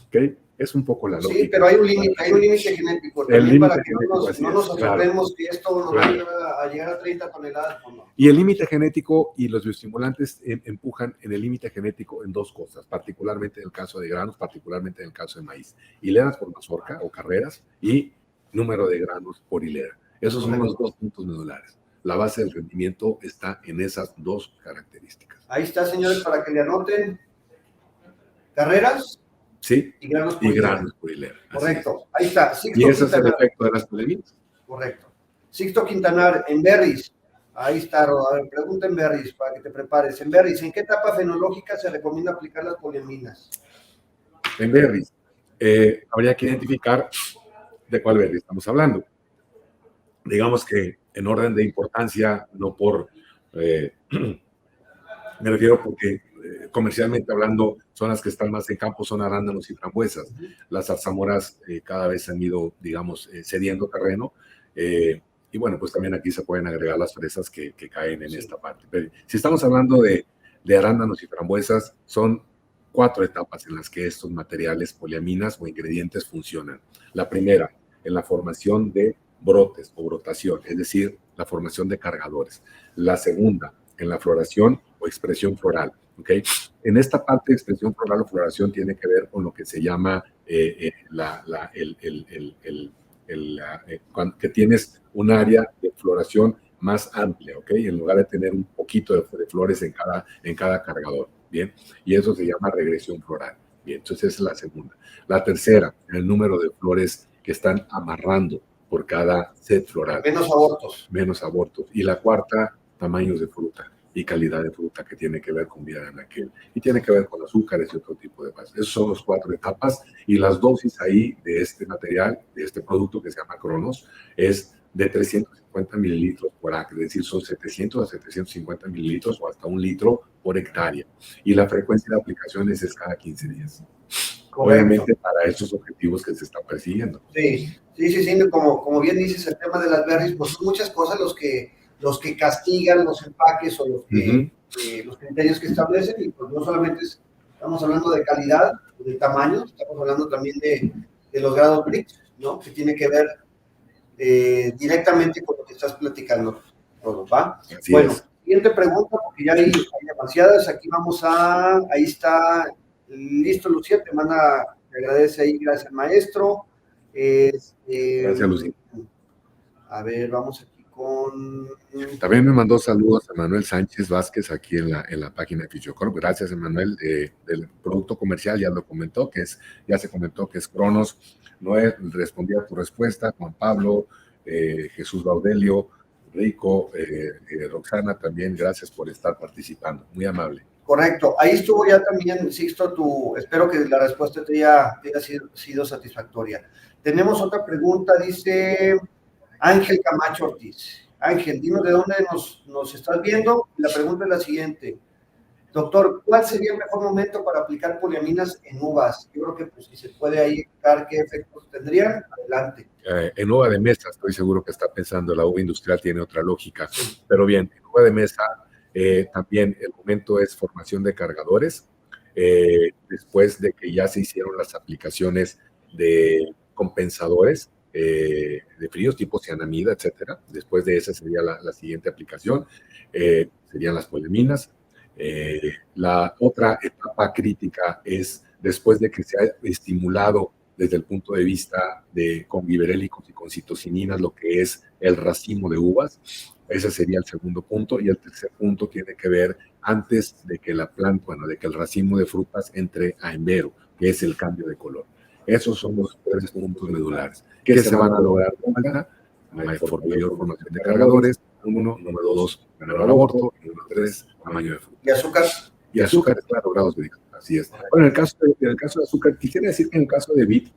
¿Ok? Es un poco la lógica. Sí, pero hay un límite genético. El límite para que genético, no nos asombremos que esto nos claro. va a llegar a 30 toneladas. ¿O no? Y el límite genético y los bioestimulantes empujan en el límite genético en 2 cosas, particularmente en el caso de granos, particularmente en el caso de maíz. Hileras por mazorca o carreras y número de granos por hilera. Esos son los 2 puntos medulares. La base del rendimiento está en esas 2 características. Ahí está, señores, para que le anoten. Carreras. Sí, y granos por hilera. Correcto, ahí está. Sixto y ese Quintanar. Es el efecto de las poleminas. Correcto. Sixto Quintanar, en berries. Ahí está, Roda. A ver, pregunta en berries para que te prepares. En berries, ¿en qué etapa fenológica se recomienda aplicar las poliaminas? En berries, habría que identificar de cuál berry estamos hablando. Digamos que en orden de importancia, no por... me refiero porque comercialmente hablando, son las que están más en campo, son arándanos y frambuesas. Las zarzamoras cada vez han ido, digamos, cediendo terreno. Y bueno, pues también aquí se pueden agregar las fresas que caen en esta parte. Pero si estamos hablando de arándanos y frambuesas, son 4 etapas en las que estos materiales, poliaminas o ingredientes funcionan. La primera, en la formación de brotes o brotación, es decir, la formación de cargadores. La segunda, en la floración o expresión floral. ¿Okay? En esta parte de expresión floral o floración tiene que ver con lo que se llama que tienes un área de floración más amplia, ¿ok? En lugar de tener un poquito de flores en cada cargador, ¿bien? Y eso se llama regresión floral, ¿bien? Entonces esa es la segunda. La tercera, el número de flores que están amarrando por cada set floral. Menos abortos. Menos abortos. Y la cuarta, tamaños de fruta y calidad de fruta, que tiene que ver con vida de anaquel y tiene que ver con azúcares y otro tipo de bases. Esas son las 4 etapas y las dosis ahí de este material, de este producto que se llama Cronos, es de 350 mililitros por acre, es decir, son 700 a 750 mililitros o hasta 1 litro por hectárea. Y la frecuencia de aplicaciones es cada 15 días. Correcto. Obviamente para estos objetivos que se están persiguiendo. Sí, como bien dices, el tema de las berries, pues son muchas cosas los que castigan los empaques o los criterios que establecen, y pues no solamente es estamos hablando de calidad, de tamaño, estamos hablando también de los grados Brix, ¿no? Que tiene que ver directamente con lo que estás platicando, todo, ¿va? Así bueno, es. Siguiente pregunta, porque ya hay demasiadas, aquí ahí está, listo, Lucía, te agradece ahí, gracias, maestro. Gracias, Lucía. A ver, vamos aquí con... También me mandó saludos a Manuel Sánchez Vázquez aquí en la página de Fisiocorp. Gracias, Emanuel, del producto comercial, ya lo comentó, ya se comentó que es Cronos. Noé respondía a tu respuesta, Juan Pablo, Jesús Baudelio, Rico, Roxana, también gracias por estar participando, muy amable. Correcto, ahí estuvo ya también, Sixto, espero que la respuesta te haya sido satisfactoria. Tenemos otra pregunta, dice Ángel Camacho Ortiz. Ángel, dinos de dónde nos estás viendo. La pregunta es la siguiente. Doctor, ¿cuál sería el mejor momento para aplicar poliaminas en uvas? Yo creo que pues, si se puede ahí explicar qué efectos tendrían, adelante. En uva de mesa estoy seguro que está pensando, la uva industrial tiene otra lógica, pero bien, en uva de mesa también el momento es formación de cargadores, después de que ya se hicieron las aplicaciones de compensadores de fríos tipo cianamida, etcétera. Después de esa sería la siguiente aplicación, serían las poliaminas. La otra etapa crítica es después de que se ha estimulado desde el punto de vista con viverélicos y con citocininas lo que es el racimo de uvas. Ese sería el segundo punto. Y el tercer punto tiene que ver antes de que la planta, de que el racimo de frutas entre a envero, que es el cambio de color. Esos son los tres puntos medulares. ¿Qué se van a lograr? Mayor formación de cargadores, número 2, menor aborto, y número 3, tamaño de fruta. ¿Y azúcar? Y azúcar, claro, grados de así es. Bueno, en el caso de azúcar, quisiera decir que en el caso de vid,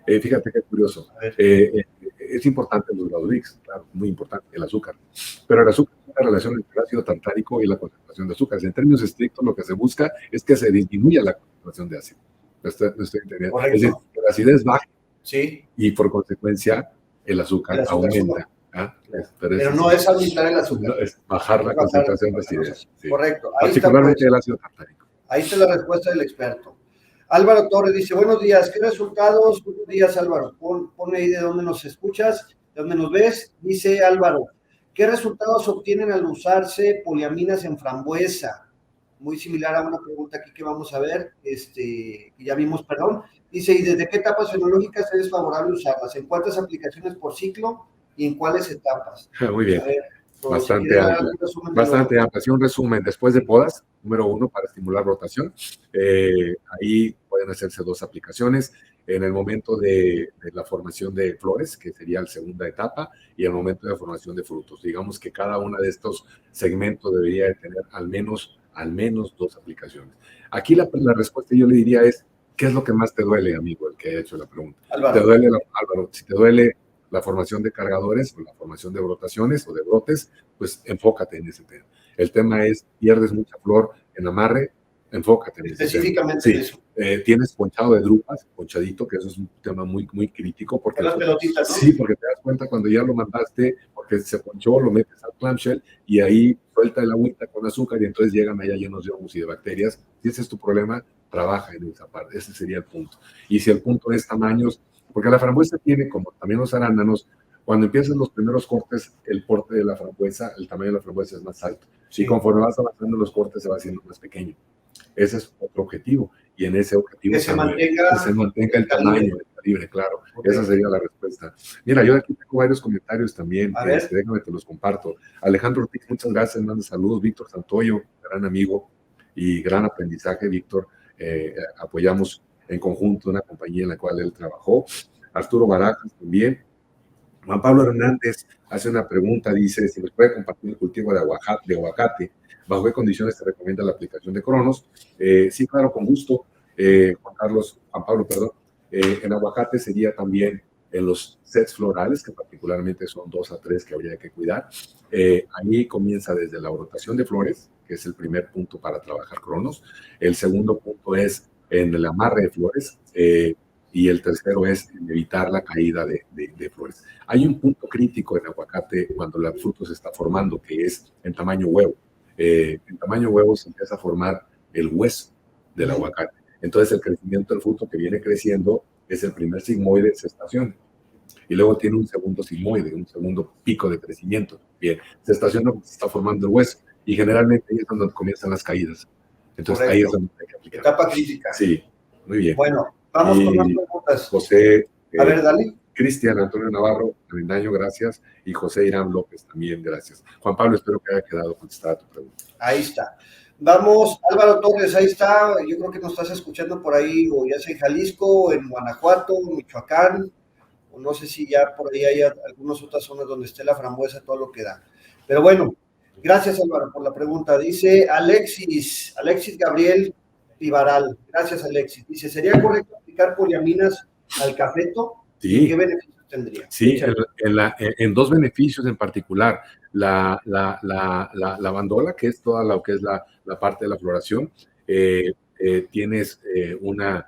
fíjate qué curioso, es importante los grados VIX, claro, muy importante el azúcar, pero el azúcar es una relación entre el ácido tartárico y la concentración de azúcares. En términos estrictos, lo que se busca es que se disminuya la concentración de ácido. No estoy entendiendo. Correcto. Es decir, que la acidez baje, sí, y por consecuencia el azúcar aumenta. Pero no es aumentar el azúcar. No, es bajar la concentración de acidez. Sí. Correcto. Ahí particularmente el ácido tartárico. Ahí está la respuesta del experto. Álvaro Torres dice, buenos días, ¿qué resultados? Buenos días, Álvaro. Pone ahí de dónde nos escuchas, de dónde nos ves. Dice Álvaro, ¿qué resultados obtienen al usarse poliaminas en frambuesa? Muy similar a una pregunta aquí que vamos a ver, que ya vimos, perdón. Dice, ¿y desde qué etapas fenológicas es favorable usarlas? ¿En cuántas aplicaciones por ciclo y en cuáles etapas? Muy bien. A ver, bastante amplia. Bastante amplia. Así un resumen, después de podas, número 1, para estimular rotación. Ahí pueden hacerse 2 aplicaciones. En el momento de la formación de flores, que sería la segunda etapa, y el momento de la formación de frutos. Digamos que cada uno de estos segmentos debería de tener al menos 2 aplicaciones. Aquí la respuesta yo le diría es, ¿qué es lo que más te duele, amigo, el que haya hecho la pregunta? Álvaro. ¿Te duele, Álvaro? Si te duele la formación de cargadores o la formación de brotaciones o de brotes, pues enfócate en ese tema. El tema es, pierdes mucha flor en amarre, enfócate en ese tema. Específicamente en eso. Tienes ponchado de drupas, ponchadito, que eso es un tema muy, muy crítico. Porque las pelotitas, ¿no? Sí, porque te das cuenta cuando ya lo mandaste, porque se ponchó, lo metes al clamshell y ahí suelta el agüita con azúcar y entonces llegan allá llenos de hongos y de bacterias. Si ese es tu problema, trabaja en esa parte. Ese sería el punto. Y si el punto es tamaños, porque la frambuesa tiene, como también los arándanos, cuando empiezan los primeros cortes, el porte de la frambuesa, el tamaño de la frambuesa es más alto. Sí. Y conforme vas avanzando los cortes, se va haciendo más pequeño. Ese es otro objetivo. Y en ese objetivo que se mantenga el tamaño, el calibre, claro. Okay. Esa sería la respuesta. Mira, yo aquí tengo varios comentarios también. Déjame, te los comparto. Alejandro Ortiz, muchas gracias, manda saludos. Víctor Santoyo, gran amigo y gran aprendizaje, Víctor. Apoyamos en conjunto una compañía en la cual él trabajó. Arturo Barajas también. Juan Pablo Hernández hace una pregunta, dice, si nos puede compartir el cultivo de aguacate, ¿bajo qué condiciones se recomienda la aplicación de Cronos? Sí, claro, con gusto. Juan Pablo, perdón. En aguacate sería también en los sets florales, que particularmente son 2 a 3 que habría que cuidar. Ahí comienza desde la rotación de flores, que es el primer punto para trabajar Cronos. El segundo punto es en el amarre de flores. Y el tercero es evitar la caída de flores. Hay un punto crítico en aguacate cuando el fruto se está formando, que es en tamaño huevo. En tamaño huevo se empieza a formar el hueso del aguacate. Entonces el crecimiento del fruto que viene creciendo es el primer sigmoide, se estaciona. Y luego tiene un segundo sigmoide, un segundo pico de crecimiento. Bien, se estaciona porque se está formando el hueso. Y generalmente ahí es donde comienzan las caídas. Entonces ahí es donde hay que aplicar. Etapa crítica. Sí, muy bien. Bueno, vamos con más preguntas. José, a ver, dale. Cristian Antonio Navarro, Avendaño, gracias. Y José Irán López también, gracias. Juan Pablo, espero que haya quedado contestada tu pregunta. Ahí está. Vamos, Álvaro Torres, ahí está. Yo creo que nos estás escuchando por ahí, o ya sea en Jalisco, en Guanajuato, Michoacán, o no sé si ya por ahí hay algunas otras zonas donde esté la frambuesa, todo lo que da. Pero bueno, gracias Álvaro por la pregunta. Dice Alexis Gabriel Pivaral. Gracias Alexis. Dice, ¿sería correcto aplicar poliaminas al cafeto? Sí. ¿Qué beneficios tendría? Sí, en dos beneficios en particular. La bandola, que es toda lo que es la parte de la floración, tienes una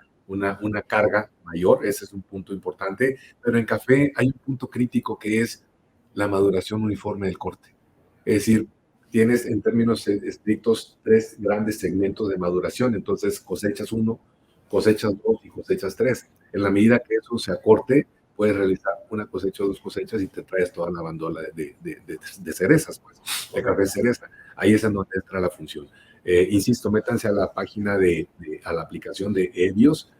carga mayor, ese es un punto importante, pero en café hay un punto crítico que es la maduración uniforme del corte. Es decir, tienes en términos estrictos 3 grandes segmentos de maduración, entonces cosechas 1, cosechas 2 y cosechas 3. En la medida que eso se acorte, puedes realizar una cosecha o 2 cosechas y te traes toda la bandola de cerezas, pues, de café cereza. Ahí es en donde entra la función. Insisto, métanse a la página a la aplicación de Evios,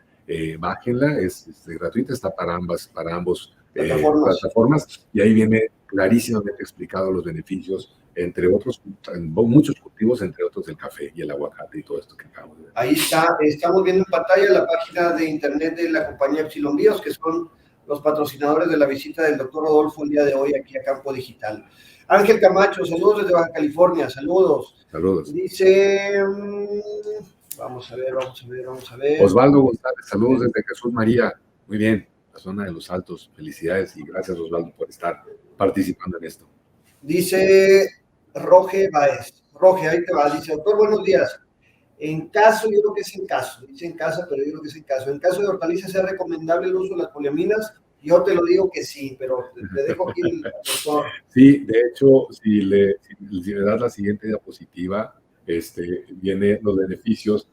bájenla, es gratuita, está para ambos plataformas, y ahí viene clarísimamente explicado los beneficios, entre otros, en muchos cultivos, entre otros el café y el aguacate y todo esto que acabamos de ver. Ahí está, estamos viendo en pantalla la página de internet de la compañía Epsilon Bios, que son los patrocinadores de la visita del doctor Rodolfo el día de hoy aquí a Campo Digital. Ángel Camacho, saludos desde Baja California, saludos. Saludos. Dice, vamos a ver. Osvaldo González, saludos desde Jesús María. Muy bien, la zona de Los Altos. Felicidades y gracias, Osvaldo, por estar participando en esto. Dice Roge Baez. Roge, ahí te va. Dice, doctor, buenos días. En caso, yo creo que es en caso, dice en casa, pero yo creo que es en caso. En caso de hortalizas, ¿es recomendable el uso de las poliaminas? Yo te lo digo que sí, pero le dejo aquí el doctor. Sí, de hecho, si le das la siguiente diapositiva, viene los beneficios.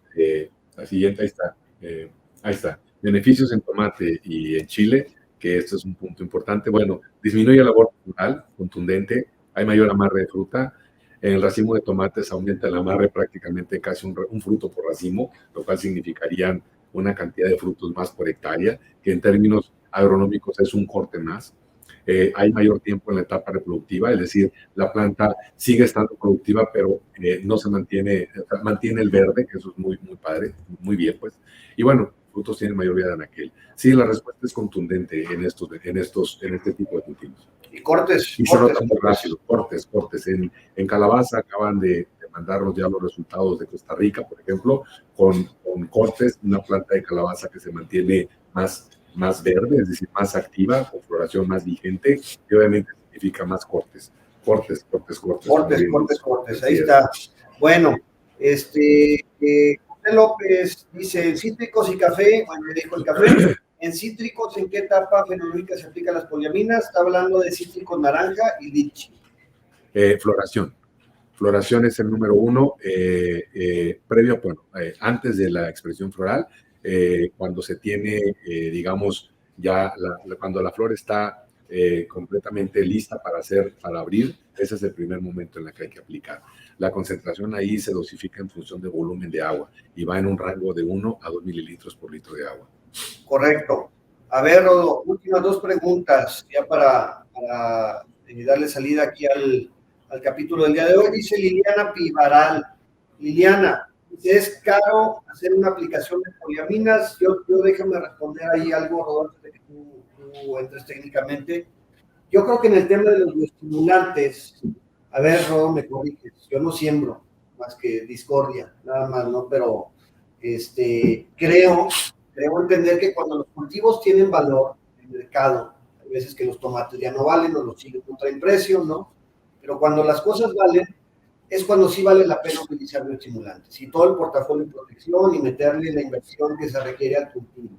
La siguiente, ahí está. Beneficios en tomate y en chile, que esto es un punto importante. Bueno, disminuye el aborto floral, contundente, hay mayor amarre de fruta. En el racimo de tomates aumenta el amarre prácticamente casi un fruto por racimo, lo cual significarían una cantidad de frutos más por hectárea, que en términos agronómicos es un corte más. Hay mayor tiempo en la etapa reproductiva, es decir, la planta sigue estando productiva, pero no se mantiene el verde, que eso es muy, muy padre, muy bien, pues. Y bueno, frutos tienen mayor vida de anaquel. Sí, la respuesta es contundente en este tipo de cultivos. Y cortes. Y se nota muy rápido, cortes. En calabaza acaban de mandarnos ya los resultados de Costa Rica, por ejemplo, con cortes, una planta de calabaza que se mantiene más verde, es decir, más activa, con floración más vigente, y obviamente significa más cortes. Cortes. Ahí está. Bueno, José López dice, cítricos y café, bueno, me dijo el café. En cítricos, ¿en qué etapa fenológica se aplican las poliaminas? Está hablando de cítricos naranja y lichi. Floración. Floración es el número 1, previo, antes de la expresión floral, cuando se tiene, digamos, ya cuando la flor está completamente lista para abrir, ese es el primer momento en el que hay que aplicar. La concentración ahí se dosifica en función del volumen de agua y va en un rango de 1 a 2 mililitros por litro de agua. Correcto. A ver, Rodo, últimas 2 preguntas, ya para darle salida aquí al capítulo del día de hoy. Dice Liliana Pivaral. Liliana, ¿es caro hacer una aplicación de poliaminas? Yo déjame responder ahí algo, Rodolfo, de que tú entres técnicamente. Yo creo que en el tema de los bioestimulantes, a ver, Rodolfo, me corriges, yo no siembro más que discordia, nada más, ¿no? Pero creo entender que cuando los cultivos tienen valor en el mercado, hay veces que los tomates ya no valen o los chiles no traen precio, ¿no? Pero cuando las cosas valen, es cuando sí vale la pena utilizar bioestimulantes y todo el portafolio de protección y meterle la inversión que se requiere al cultivo.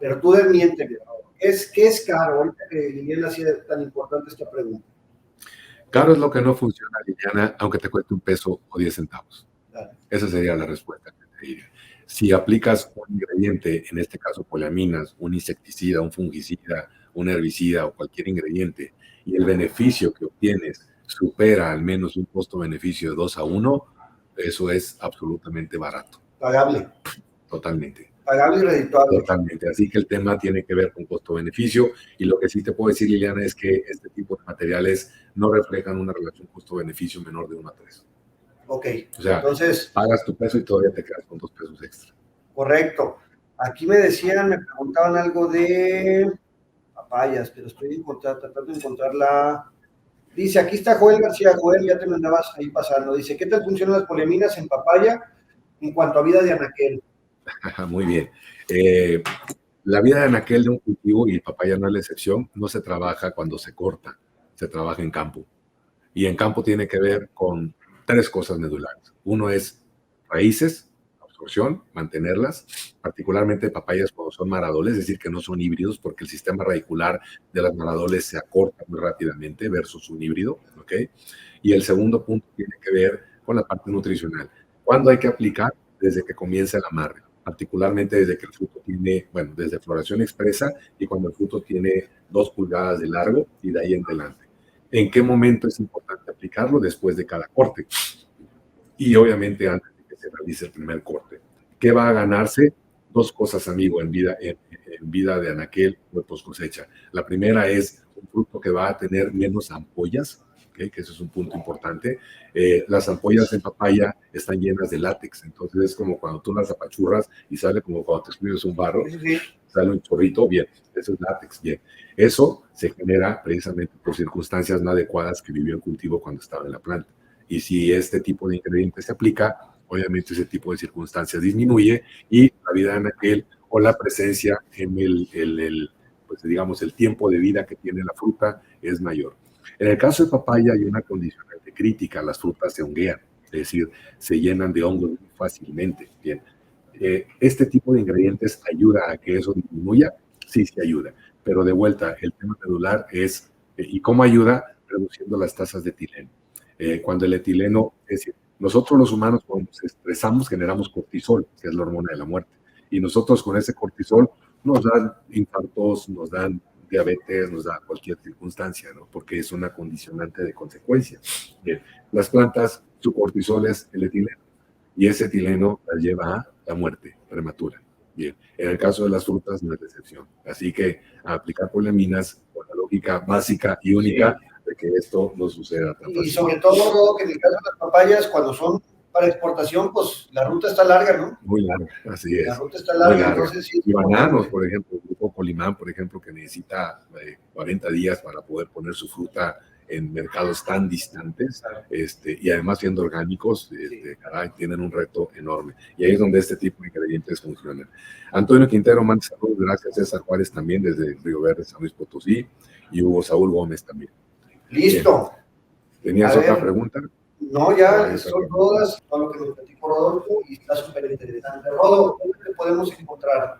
Pero tú desmiénteme, ¿qué es caro? Ahorita que Liliana hacía tan importante esta pregunta. Caro es lo que no funciona, Liliana, aunque te cueste $1 o 10 centavos. Claro. Esa sería la respuesta que te diría. Si aplicas un ingrediente, en este caso poliaminas, un insecticida, un fungicida, un herbicida o cualquier ingrediente, y el beneficio que obtienes supera al menos un costo-beneficio de 2-1, eso es absolutamente barato. Pagable. Totalmente. Pagable y redituable. Totalmente. Así que el tema tiene que ver con costo-beneficio, y lo que sí te puedo decir, Liliana, es que este tipo de materiales no reflejan una relación costo-beneficio menor de 1-3. Ok, O sea, entonces, pagas tu peso y todavía te quedas con 2 pesos extra. correcto. Aquí me decían, me preguntaban algo de papayas, pero estoy tratando de encontrarla. Dice, aquí está Joel García. Joel, ya te me andabas ahí pasando. Dice, ¿qué tal funcionan las poliaminas en papaya en cuanto a vida de anaquel? Muy bien. La vida de anaquel de un cultivo, y papaya no es la excepción, no se trabaja cuando se corta, se trabaja en campo. Y en campo tiene que ver con 3 cosas medulares. Uno es raíces, absorción, mantenerlas, particularmente papayas cuando son maradoles, es decir, que no son híbridos, porque el sistema radicular de las maradoles se acorta muy rápidamente versus un híbrido, ¿ok? Y el segundo punto tiene que ver con la parte nutricional. ¿Cuándo hay que aplicar? Desde que comienza el amarre, particularmente desde que el fruto tiene, bueno, desde floración expresa y cuando el fruto tiene 2 pulgadas de largo y de ahí en adelante. ¿En qué momento es importante aplicarlo? Después de cada corte. Y obviamente antes de que se realice el primer corte. ¿Qué va a ganarse? 2 cosas, amigo, en vida de anaquel o post cosecha. La primera es un fruto que va a tener menos ampollas, ¿okay? Que eso es un punto importante. Las ampollas en papaya están llenas de látex, entonces es como cuando tú las apachurras y sale como cuando te escribes un barro, sale un chorrito, bien, eso es látex, bien. Eso se genera precisamente por circunstancias no adecuadas que vivió el cultivo cuando estaba en la planta. Y si este tipo de ingrediente se aplica, obviamente ese tipo de circunstancias disminuye y la vida de anaquel o la presencia en pues digamos, el tiempo de vida que tiene la fruta es mayor. En el caso de papaya hay una condicionante crítica, las frutas se honguean, es decir, se llenan de hongos muy fácilmente. Bien. Este tipo de ingredientes ayuda a que eso disminuya, sí ayuda, pero de vuelta, el tema medular es, ¿y cómo ayuda? Reduciendo las tasas de etileno. Cuando el etileno, es decir, nosotros los humanos cuando nos estresamos generamos cortisol, que es la hormona de la muerte, y nosotros con ese cortisol nos dan infartos, nos dan diabetes, nos da cualquier circunstancia, ¿no? Porque es una condicionante de consecuencia. Bien, las plantas, su cortisol es el etileno, y ese etileno las lleva a la muerte prematura. Bien, en el caso de las frutas no es la excepción. Así que a aplicar poliaminas con la lógica básica y única de que esto no suceda tan fácil. Y sobre todo, que en el caso de las papayas, cuando son para exportación, pues la ruta está larga, ¿no? Muy larga, así es. La ruta está larga, entonces sí. Y bananos, por ejemplo, el grupo Colimán, por ejemplo, que necesita 40 días para poder poner su fruta en mercados tan distantes, y además siendo orgánicos, caray, tienen un reto enorme. Y ahí es donde este tipo de ingredientes funcionan. Antonio Quintero manda saludos, gracias. César Juárez también desde Río Verde, San Luis Potosí, y Hugo Saúl Gómez también. Listo. Bien. ¿Tenías otra pregunta? No, ya son todas, todo lo que nos platicó Rodolfo, y está súper interesante. Rodolfo, ¿dónde te podemos encontrar?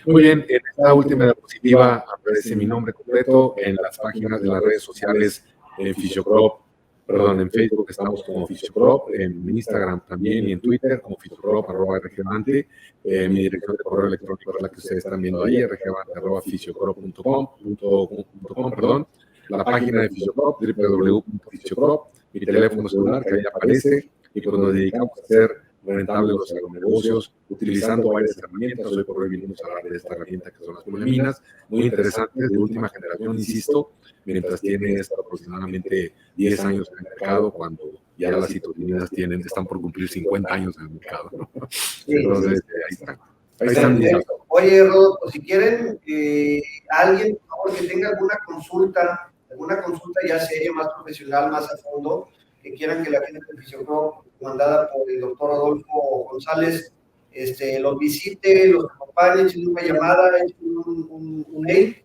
Muy bien, en esta última diapositiva aparece mi nombre completo en las páginas de las redes sociales, Fisiocrop, en Facebook estamos como Fisiocrop, en Instagram también y en Twitter como Fisiocrop, @rgavante. Mi dirección de correo electrónico es la que ustedes están viendo ahí, rgavante@fisiocrop.com, la página de Fisiocrop, www.fisiocrop, mi teléfono celular que ahí aparece, y pues nos dedicamos a hacer rentables los negocios utilizando varias herramientas. Hoy por hoy vinimos a hablar de esta herramienta que son las poliaminas, muy interesantes, de última generación, insisto, mientras tiene esto aproximadamente 10 años en el mercado, cuando ya las citotininas están por cumplir 50 años en el mercado, ¿no? Entonces, ahí están. Ahí están. Oye, Rodolfo, si quieren, alguien, por favor, que tenga alguna consulta ya seria, más profesional, más a fondo, que quieran que la gente de Fisiocrop, mandada por el doctor Rodolfo González, los visite, los acompañe, echen una llamada, echen un mail.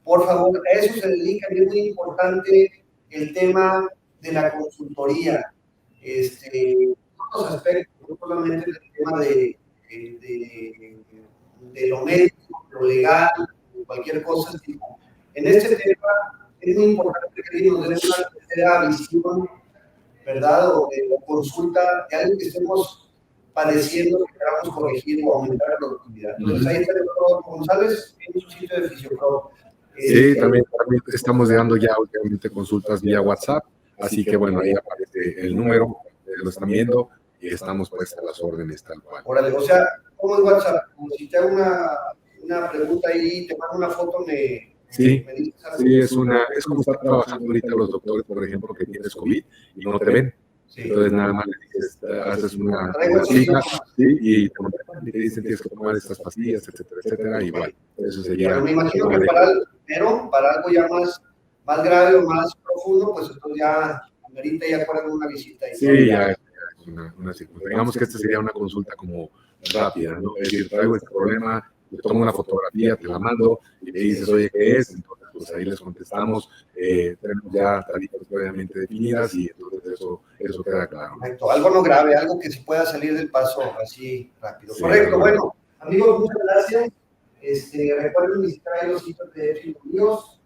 Por favor, a eso se dedica, es muy importante el tema de la consultoría. Otros aspectos, no solamente el tema de lo médico, lo legal, cualquier cosa, sino en este tema es muy importante que nos den una tercera visión, ¿verdad? O consulta de algo que estemos padeciendo que queramos corregir o aumentar la productividad. Entonces ahí está el doctor González en su sitio de Fisiopro. Sí, también estamos dando ya últimamente consultas vía WhatsApp, así que bueno, ahí aparece el número, lo están viendo y estamos pues a las órdenes tal cual. Órale, o sea, ¿cómo es WhatsApp? Como si te hago una pregunta ahí, te mando una foto, Sí, me dices algo. sí, es como estar trabajando ahorita los doctores, por ejemplo, que tienes COVID y no te ven. Sí. Entonces nada más le dices, haces una cita, ¿sí? Y te dicen tienes que tomar estas pastillas, etcétera, etcétera, igual. Eso sería. Pero me imagino que para algo ya más grave o más profundo, pues entonces ya ahorita ya ponen una visita. Y sí, ya es una circunstancia. Digamos que esta sería una consulta como rápida, ¿no? Es decir, traigo este problema, le tomo una fotografía, te la mando y me dices, oye, ¿qué es? Entonces, pues ahí les contestamos, tenemos ya tarifas previamente definidas y entonces eso queda claro. Correcto, algo no grave, algo que se pueda salir del paso así rápido. Sí, correcto, bueno, amigos, muchas gracias. Recuerden visitar ahí los sitios de Filomíos,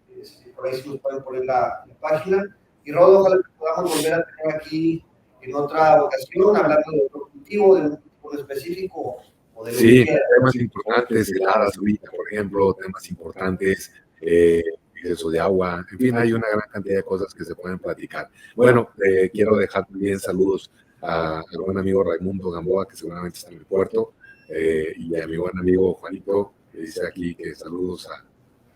por ahí se nos pueden poner la página. Y Rodo, ojalá que podamos volver a tener aquí en otra ocasión, hablando de otro cultivo, de un cultivo específico. O de sí, temas importantes, heladas ahorita, por ejemplo, temas importantes, exceso de agua, en fin, hay una gran cantidad de cosas que se pueden platicar. Bueno, quiero dejar también saludos a buen amigo Raimundo Gamboa, que seguramente está en el puerto, y a mi buen amigo Juanito, que dice aquí que saludos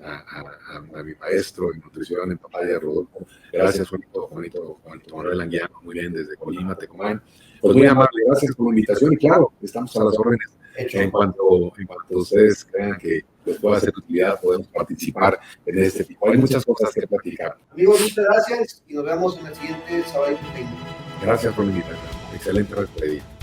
a mi maestro en nutrición en Papaya, Rodolfo. Gracias, Juanito Manuel Anguiano, muy bien, desde Colima, Tecomán. Pues muy amable, gracias por la invitación y claro, estamos a las órdenes. En cuanto ustedes crean que les pueda hacer utilidad, podemos participar en este tipo. Hay muchas cosas que platicar. Amigos, muchas gracias y nos vemos en el siguiente sábado. Gracias por la invitación. Excelente despedida.